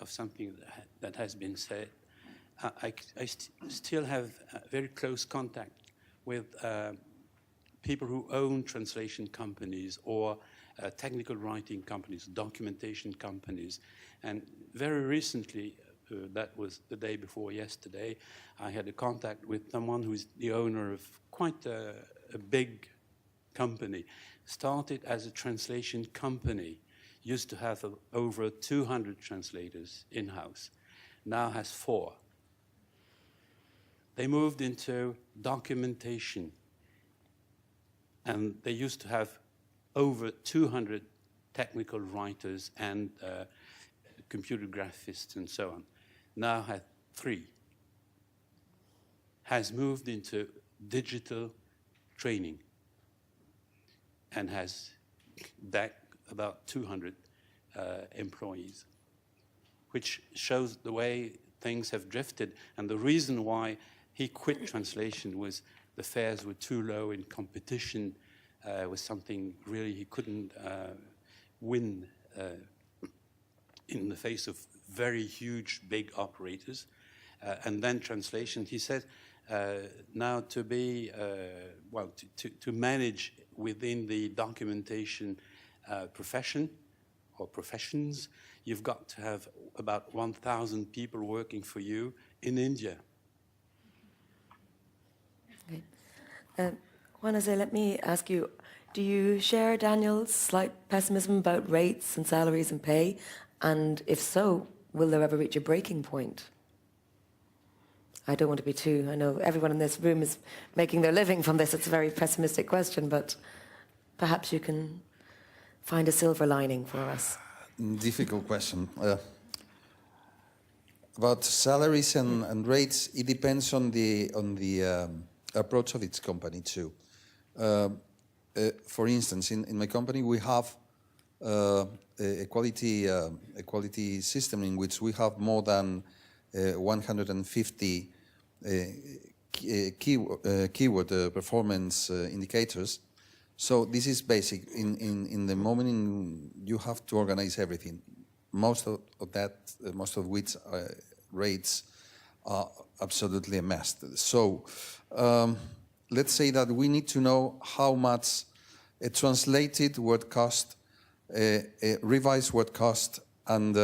of something that has been said, I still have very close contact with people who own translation companies or technical writing companies, documentation companies. And very recently, that was the day before yesterday, I had a contact with someone who's the owner of quite a big company. Started as a translation company used to have over 200 translators in-house, now has 4. They moved into documentation, and they used to have over 200 technical writers and computer graphists and so on. Now has 3. Has moved into digital training and has about 200 employees, which shows the way things have drifted. And the reason why he quit translation was the fares were too low in competition with something really he couldn't win in the face of very huge, big operators. And then translation, he said, now to be, to manage within the documentation profession or professions, you've got to have about 1,000 people working for you in India. Okay. Juan José, let me ask you, do you share Daniel's slight pessimism about rates and salaries and pay? And if so, will there ever reach a breaking point? I don't want to be too, I know everyone in this room is making their living from this. It's a very pessimistic question, but perhaps you can find a silver lining for us. Difficult question. About salaries and rates, it depends on the approach of each company too. For instance, in my company we have a quality system in which we have more than 150 keyword performance indicators. So this is basic. In the moment you have to organize everything. Most of which rates are absolutely a mess. So let's say that we need to know how much a translated word cost, a revised word cost, and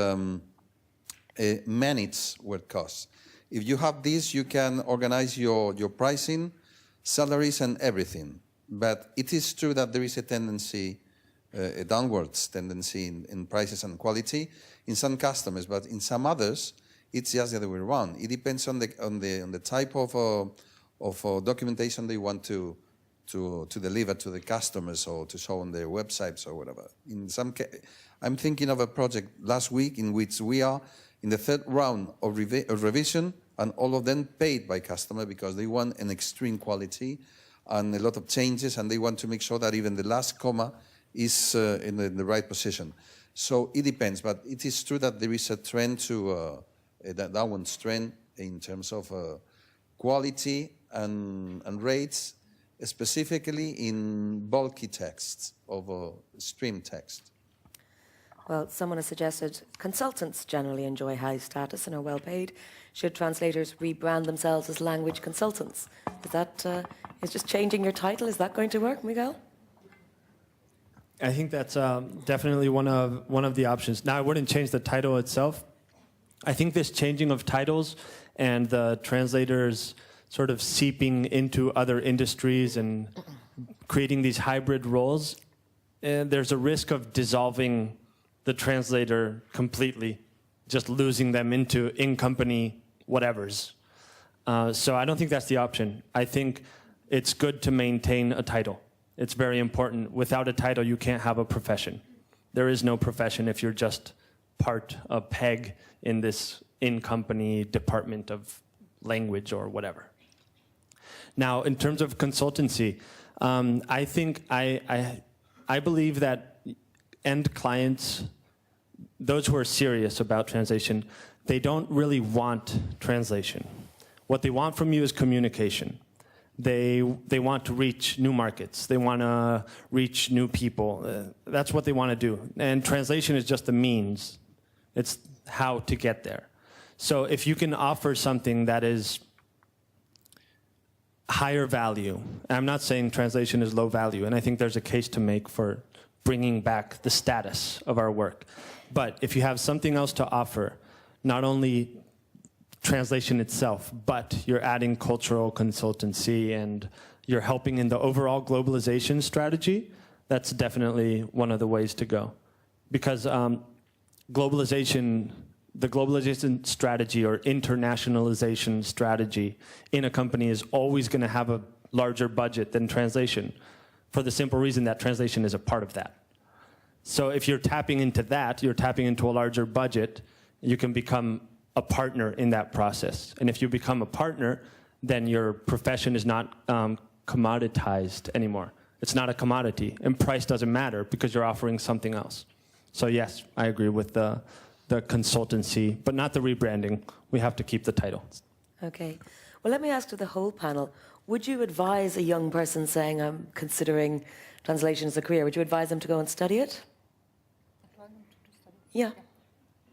a managed word cost. If you have this, you can organize your pricing, salaries, and everything. But it is true that there is a tendency, a downwards tendency in prices and quality in some customers, but in some others, it's just the other way around. It depends on the type of documentation they want to deliver to the customers or to show on their websites or whatever. In some I'm thinking of a project last week in which we are in the 3rd round of revision, and all of them paid by customer because they want an extreme quality and a lot of changes, and they want to make sure that even the last comma is in the right position. So it depends, but it is true that there is a trend to that downwards trend in terms of quality and rates, specifically in bulky texts of stream text. Well, someone has suggested consultants generally enjoy high status and are well paid. Should translators rebrand themselves as language consultants? Is that is just changing your title? Is that going to work, Miguel? I think that's definitely one of the options. Now, I wouldn't change the title itself. I think this changing of titles and the translators sort of seeping into other industries and creating these hybrid roles, there's a risk of dissolving the translator completely, just losing them into in-company whatevers. So I don't think that's the option. I think it's good to maintain a title. It's very important. Without a title, you can't have a profession. There is no profession if you're just part of PEG in this in-company department of language or whatever. Now, in terms of consultancy, I think I believe that end clients, those who are serious about translation, they don't really want translation. What they want from you is communication. They want to reach new markets. They want to reach new people. That's what they want to do. And translation is just the means. It's how to get there. So if you can offer something that is higher value, I'm not saying translation is low value, and I think there's a case to make for bringing back the status of our work. But if you have something else to offer, not only translation itself, but you're adding cultural consultancy and you're helping in the overall globalization strategy, that's definitely one of the ways to go. because globalization, the globalization strategy or internationalization strategy in a company is always going to have a larger budget than translation, for the simple reason that translation is a part of that. So if you're tapping into that, you're tapping into a larger budget, you can become a partner in that process. And if you become a partner, then your profession is not commoditized anymore. It's not a commodity, and price doesn't matter because you're offering something else. So yes, I agree with the consultancy, but not the rebranding. We have to keep the title. Okay. Well, let me ask to the whole panel. Would you advise a young person saying, I'm considering translation as a career, would you advise them to go and study it? Yeah.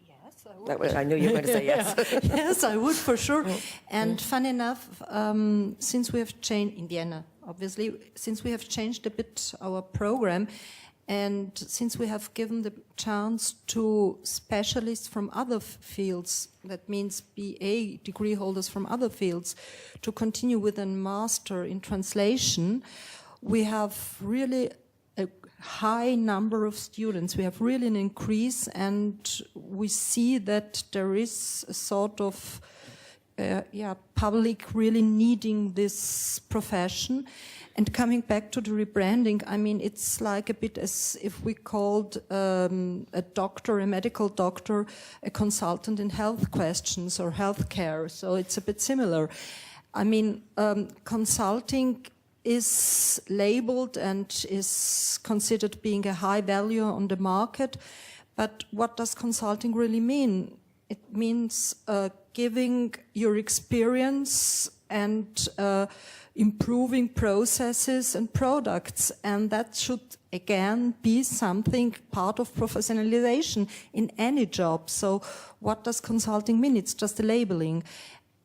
Yes, I would. I knew you were going to say yes. Yes, I would for sure. And fun enough, since we have changed, in Vienna, obviously, since we have changed a bit our program, and since we have given the chance to specialists from other fields, that means BA degree holders from other fields, to continue with a master in translation, we have really a high number of students. We have really an increase, and we see that there is a sort of public really needing this profession. And coming back to the rebranding, I mean, it's like a bit as if we called a doctor, a medical doctor, a consultant in health questions or healthcare. So it's a bit similar. I mean, consulting is labeled and is considered being a high value on the market. But what does consulting really mean? It means giving your experience and improving processes and products, and that should again be something part of professionalization in any job. So what does consulting mean? It's just a labeling,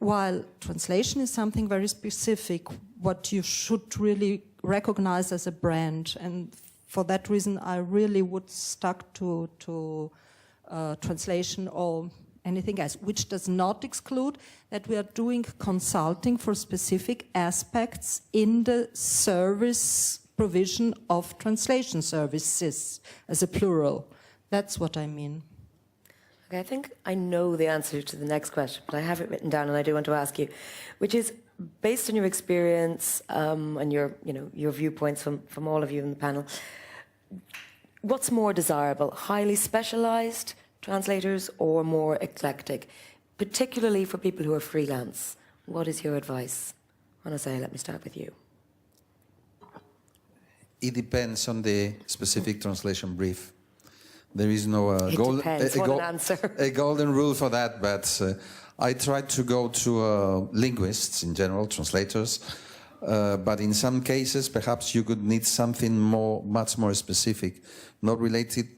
while translation is something very specific, what you should really recognize as a brand. And for that reason I really would stuck to translation or anything else, which does not exclude that we are doing consulting for specific aspects in the service provision of translation services as a plural. That's what I mean. Okay, I think I know the answer to the next question, but I have it written down and I do want to ask you, which is, based on your experience and your viewpoints from all of you in the panel, what's more desirable, highly specialized translators or more eclectic, particularly for people who are freelance? What is your advice? José, let me start with you. It depends on the specific translation brief. There is no a golden rule for that, but I try to go to linguists in general, translators, but in some cases perhaps you could need something much more specific, not related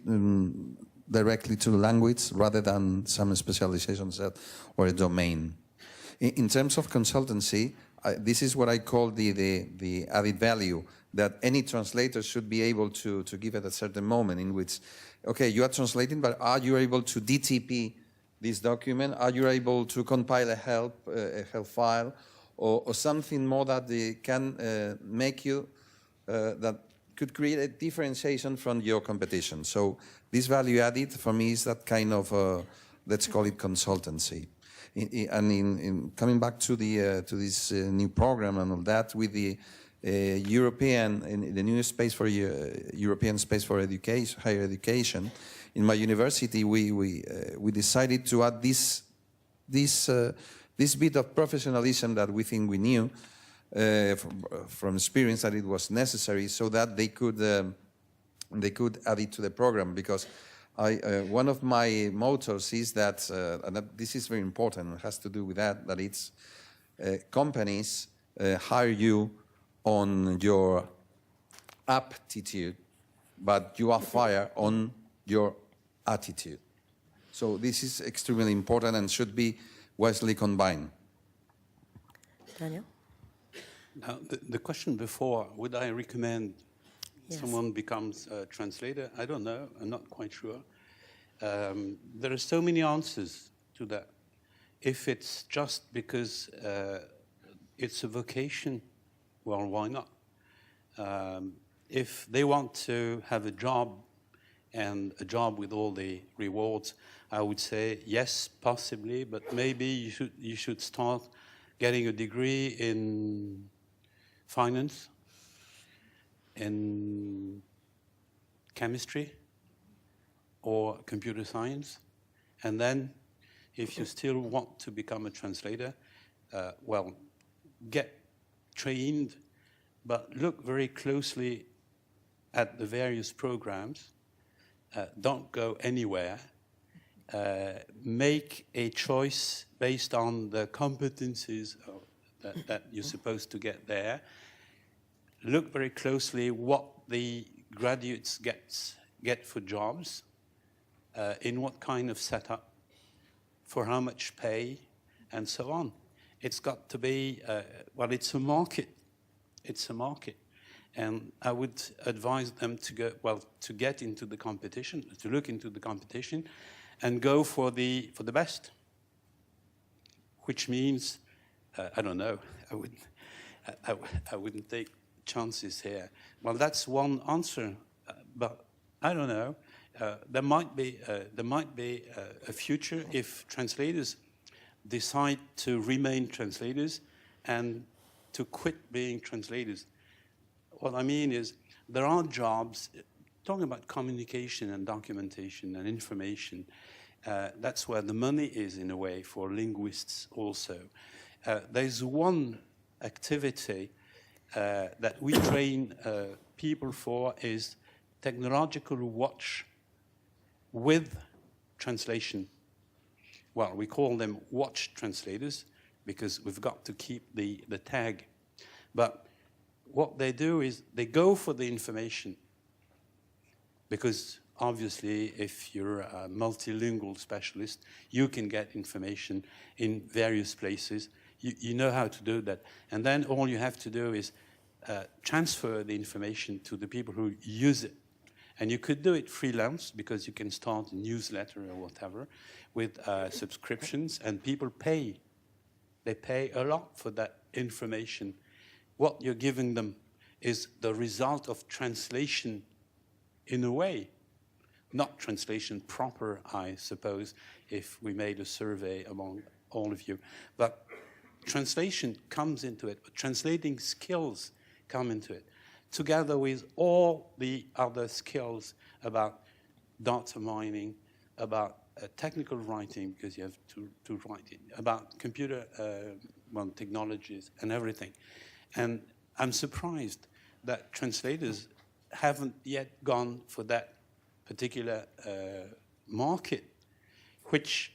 directly to the language rather than some specializations or a domain. In terms of consultancy, this is what I call the added value that any translator should be able to give at a certain moment, in which, okay, you are translating, but are you able to DTP this document? Are you able to compile a help file or something more that they can make you, that could create a differentiation from your competition? So this value added for me is that kind of, let's call it consultancy. In coming back to this new program and all that, with the European, the new space for European space for education, higher education, in my university we decided to add this bit of professionalism that we think we knew from experience that it was necessary, so that they could add it to the program. Because one of my mottos is that, and that this is very important, it has to do with that it's companies hire you on your aptitude, but you are fired on your attitude. So this is extremely important and should be wisely combined. Daniel? Now, the question before, would I recommend someone becomes a translator? I don't know. I'm not quite sure. There are so many answers to that. If it's just because it's a vocation, well, why not? If they want to have a job and a job with all the rewards, I would say yes, possibly, but maybe you should start getting a degree in finance, in chemistry, or computer science, and then if you still want to become a translator, well, get trained, but look very closely at the various programs. Don't go anywhere. Make a choice based on the competencies that you're supposed to get there. Look very closely what the graduates get for jobs, in what kind of setup, for how much pay, and so on. It's got to be, well, it's a market. It's a market. And I would advise them to go, well, to get into the competition, to look into the competition, and go for the best. Which means, I don't know, I wouldn't take chances here. Well, that's one answer, but I don't know. There might be a future if translators decide to remain translators and to quit being translators. What I mean is, there are jobs, talking about communication and documentation and information, that's where the money is in a way for linguists also. There's one activity that we train people for is technological watch with translation. Well, we call them watch translators because we've got to keep the tag. But what they do is they go for the information because obviously if you're a multilingual specialist, you can get information in various places. You know how to do that. And then all you have to do is transfer the information to the people who use it. And you could do it freelance because you can start a newsletter or whatever with subscriptions, and people pay. They pay a lot for that information. What you're giving them is the result of translation in a way. Not translation proper, I suppose, if we made a survey among all of you. But translation comes into it. Translating skills come into it, together with all the other skills about data mining, about technical writing, because you have to write it, about computer technologies and everything. And I'm surprised that translators haven't yet gone for that particular market, which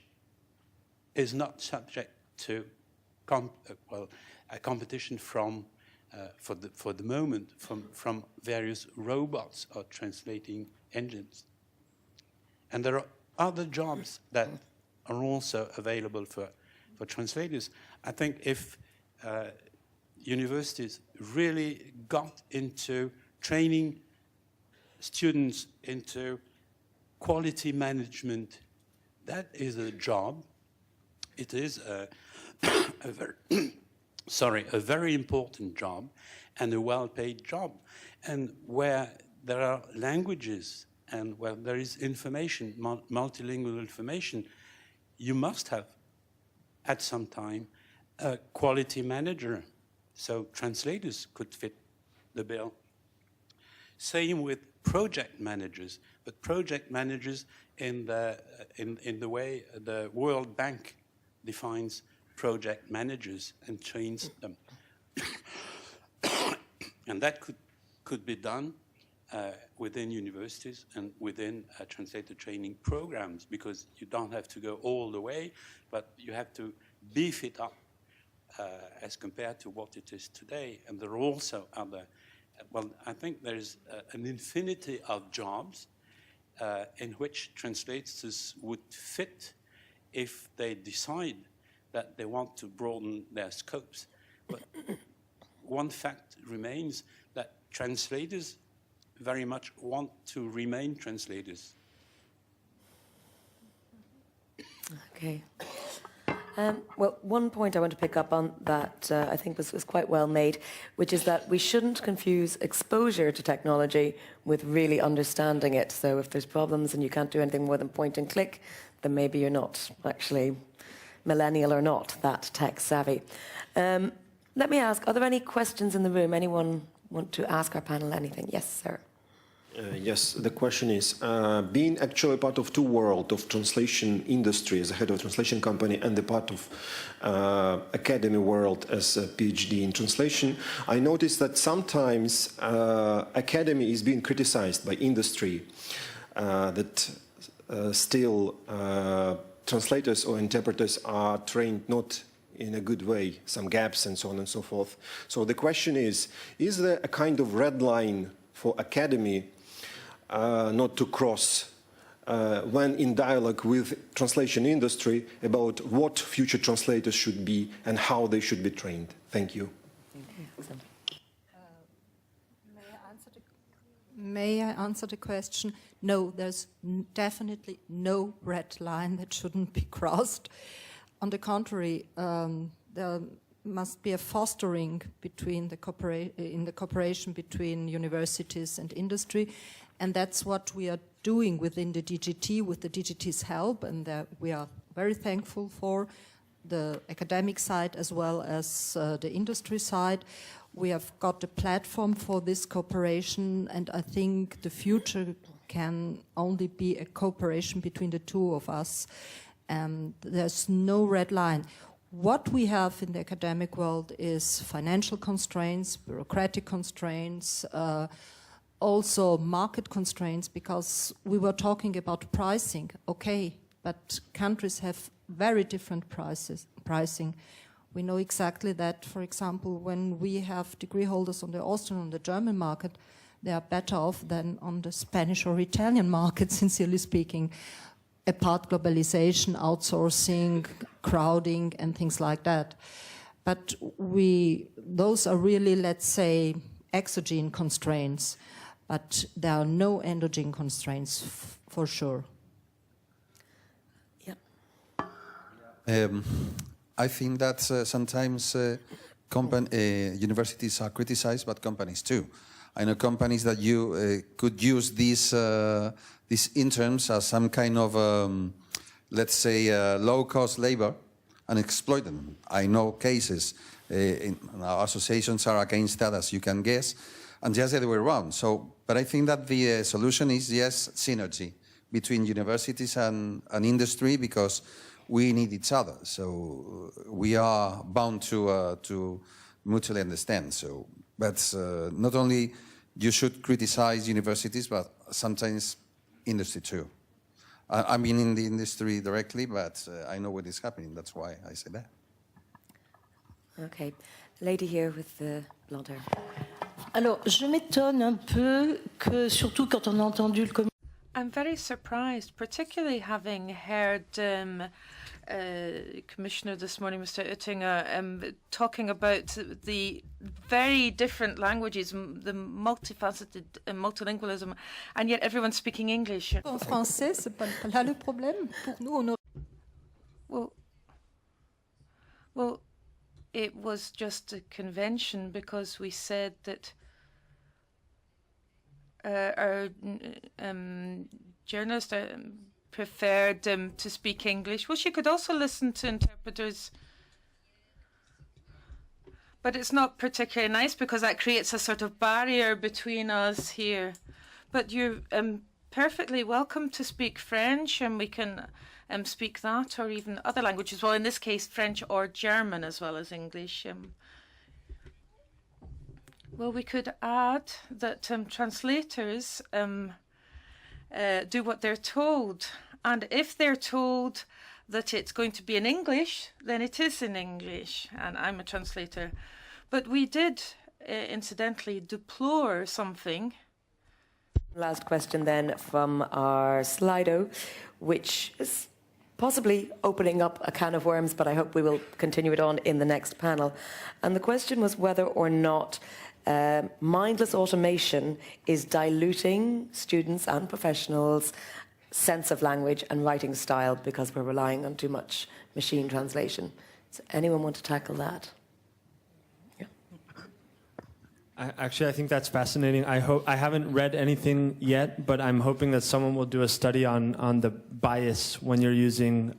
is not subject to a competition from, for the moment, from various robots or translating engines. And there are other jobs that are also available for translators. I think if universities really got into training students into quality management, that is a job. It is a very important job and a well-paid job. And where there are languages and where there is information, multilingual information, you must have, at some time, a quality manager. So translators could fit the bill. Same with project managers, but project managers in the way the World Bank defines project managers and trains them. And that could be done within universities and within translator training programs, because you don't have to go all the way, but you have to beef it up as compared to what it is today. And there are also other, well, I think there's an infinity of jobs in which translators would fit if they decide that they want to broaden their scopes. But one fact remains that translators very much want to remain translators. Okay. Well, one point I want to pick up on that I think was quite well made, which is that we shouldn't confuse exposure to technology with really understanding it. So if there's problems and you can't do anything more than point and click, then maybe you're not actually, millennial or not, that tech savvy. Let me ask, are there any questions in the room? Anyone want to ask our panel anything? Yes, sir. Yes, the question is, being actually part of two worlds of translation industry as a head of a translation company and the part of academy world as a PhD in translation, I noticed that sometimes academy is being criticized by industry, that still translators or interpreters are trained not in a good way, some gaps and so on and so forth. So the question is there a kind of red line for academy not to cross when in dialogue with translation industry about what future translators should be and how they should be trained? Thank you. May I answer the question? No, there's definitely no red line that shouldn't be crossed. On the contrary, there must be a fostering between in the cooperation between universities and industry, and that's what we are doing within the DGT with the DGT's help, and we are very thankful for the academic side as well as the industry side. We have got a platform for this cooperation, and I think the future can only be a cooperation between the two of us, and there's no red line. What we have in the academic world is financial constraints, bureaucratic constraints, also market constraints, because we were talking about pricing. Okay, but countries have very different pricing. We know exactly that, for example, when we have degree holders on the Austrian and the German market, they are better off than on the Spanish or Italian market, sincerely speaking. Apart globalization, outsourcing, crowding, and things like that. But those are really, let's say, exogenous constraints, but there are no endogenous constraints for sure. Yeah. I think that sometimes universities are criticized, but companies too. I know companies that you could use these interns as some kind of, let's say, low-cost labor and exploit them. I know cases, our associations are against that, as you can guess, and just the other way around. So, but I think that the solution is, yes, synergy between universities and industry, because we need each other. So we are bound to mutually understand. So, but not only you should criticize universities, but sometimes industry too. I mean in the industry directly, but I know what is happening. That's why I say that. Okay. Lady here with the blonde hair. Alors, je m'étonne un peu que, surtout quand on a entendu le I'm very surprised, particularly having heard Commissioner this morning, Mr. Oettinger, talking about the very different languages, the multifaceted multilingualism, and yet everyone's speaking English. En français, c'est pas là le problème. Pour nous, on Well, it was just a convention because we said that our journalist preferred to speak English. Well, she could also listen to interpreters. But it's not particularly nice because that creates a sort of barrier between us here. But you're perfectly welcome to speak French, and we can speak that or even other languages. Well, in this case, French or German as well as English. Well, we could add that translators do what they're told. And if they're told that it's going to be in English, then it is in English. And I'm a translator. But we did, incidentally, deplore something. Last question then from our Slido, which is possibly opening up a can of worms, but I hope we will continue it on in the next panel. And the question was whether or not mindless automation is diluting students and professionals sense of language and writing style because we're relying on too much machine translation. Does anyone want to tackle that? Yeah. Actually, I think that's fascinating. I haven't read anything yet, but I'm hoping that someone will do a study on the bias when you're using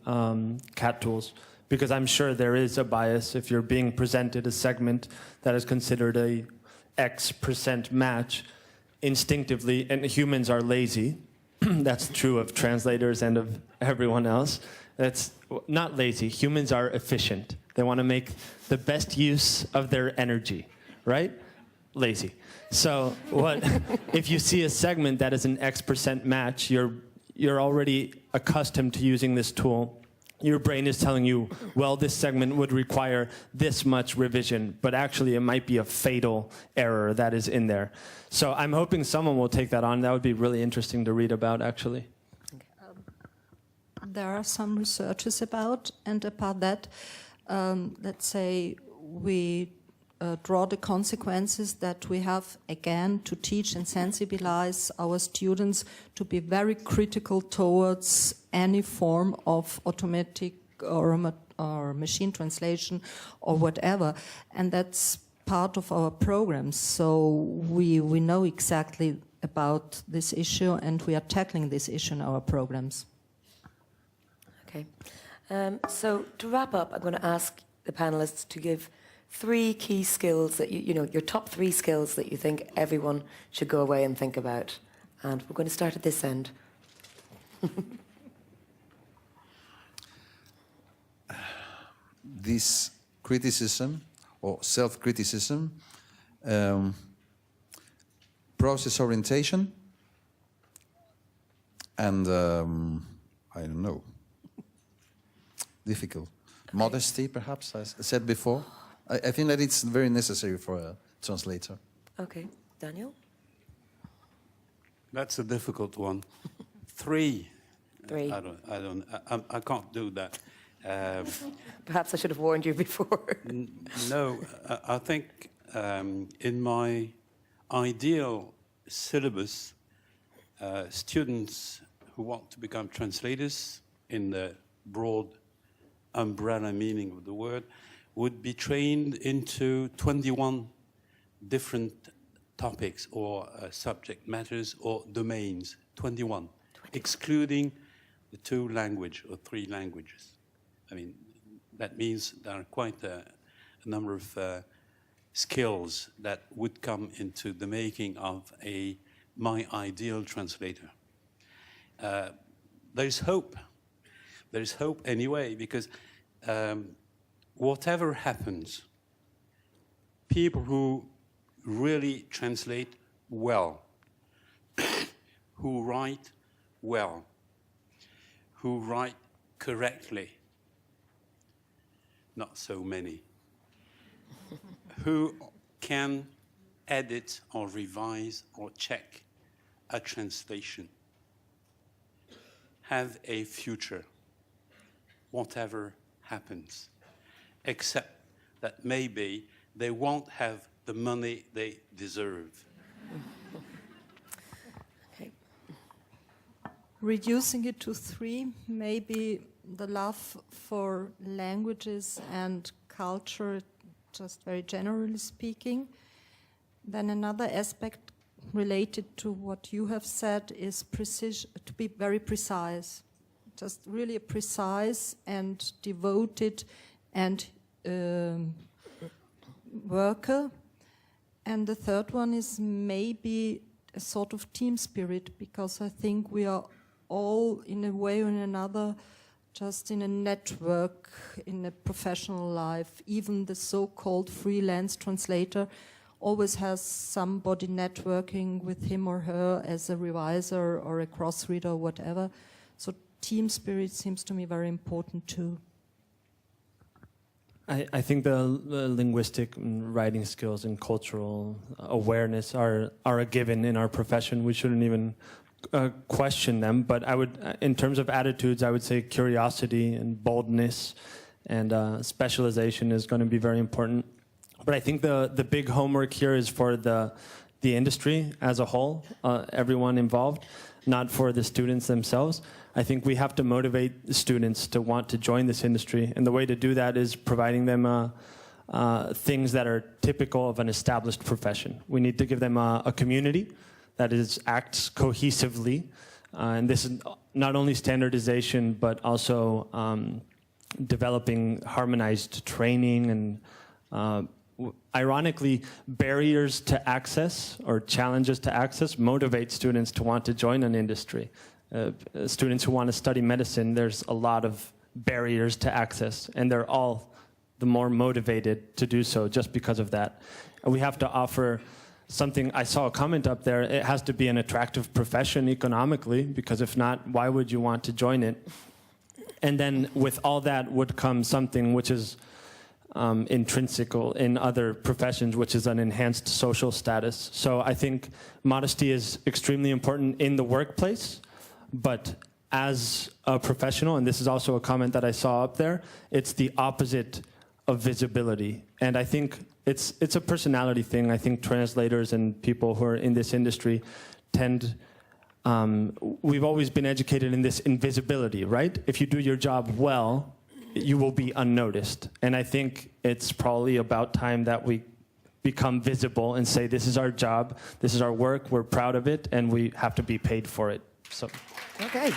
CAT tools, because I'm sure there is a bias if you're being presented a segment that is considered a X% match instinctively, and humans are lazy. That's true of translators and of everyone else. That's not lazy. Humans are efficient. They want to make the best use of their energy, right? Lazy. So what if you see a segment that is an X% match, you're already accustomed to using this tool. Your brain is telling you, well, this segment would require this much revision, but actually it might be a fatal error that is in there. So I'm hoping someone will take that on. That would be really interesting to read about, actually. There are some researches about, and about that, let's say we draw the consequences that we have, again, to teach and sensibilize our students to be very critical towards any form of automatic or machine translation or whatever. And that's part of our programs. So we know exactly about this issue, and we are tackling this issue in our programs. Okay. So to wrap up, I'm going to ask the panelists to give 3 key skills that you know, your top 3 skills that you think everyone should go away and think about. And we're going to start at this end. This criticism or self-criticism, process orientation, and I don't know, difficult. Modesty, perhaps, as I said before. I think that it's very necessary for a translator. Okay. Daniel? That's a difficult one. 3. 3. I can't do that. Perhaps I should have warned you before. No, I think in my ideal syllabus, students who want to become translators in the broad umbrella meaning of the word would be trained into 21 different topics or subject matters or domains, 21, excluding the 2 language or 3 languages. I mean, that means there are quite a number of skills that would come into the making of my ideal translator. There's hope. There's hope anyway, because whatever happens, people who really translate well, who write well, who write correctly, not so many, who can edit or revise or check a translation, have a future, whatever happens, except that maybe they won't have the money they deserve. Okay. Reducing it to 3, maybe the love for languages and culture, just very generally speaking. Then another aspect related to what you have said is precision, to be very precise. Just really precise and devoted and worker. And the third one is maybe a sort of team spirit, because I think we are all, in a way or in another, just in a network, in a professional life. Even the so-called freelance translator always has somebody networking with him or her as a reviser or a cross-reader or whatever. So team spirit seems to me very important too. I think the linguistic and writing skills and cultural awareness are a given in our profession. We shouldn't even question them. But I would, in terms of attitudes, I would say curiosity and boldness and specialization is going to be very important. But I think the big homework here is for the industry as a whole, everyone involved. not for the students themselves. I think we have to motivate the students to want to join this industry. And the way to do that is providing them things that are typical of an established profession. We need to give them a community that acts cohesively. And this is not only standardization, but also developing harmonized training and ironically, barriers to access or challenges to access motivate students to want to join an industry. Students who want to study medicine, there's a lot of barriers to access, and they're all the more motivated to do so just because of that. And we have to offer something. I saw a comment up there, it has to be an attractive profession economically, because if not, why would you want to join it? And then with all that would come something which is intrinsical in other professions, which is an enhanced social status. So I think modesty is extremely important in the workplace, but as a professional, and this is also a comment that I saw up there, it's the opposite of visibility. And I think it's a personality thing. I think translators and people who are in this industry tend, we've always been educated in this invisibility, right? If you do your job well, you will be unnoticed. And I think it's probably about time that we become visible and say, this is our job, this is our work, we're proud of it, and we have to be paid for it. So. Okay.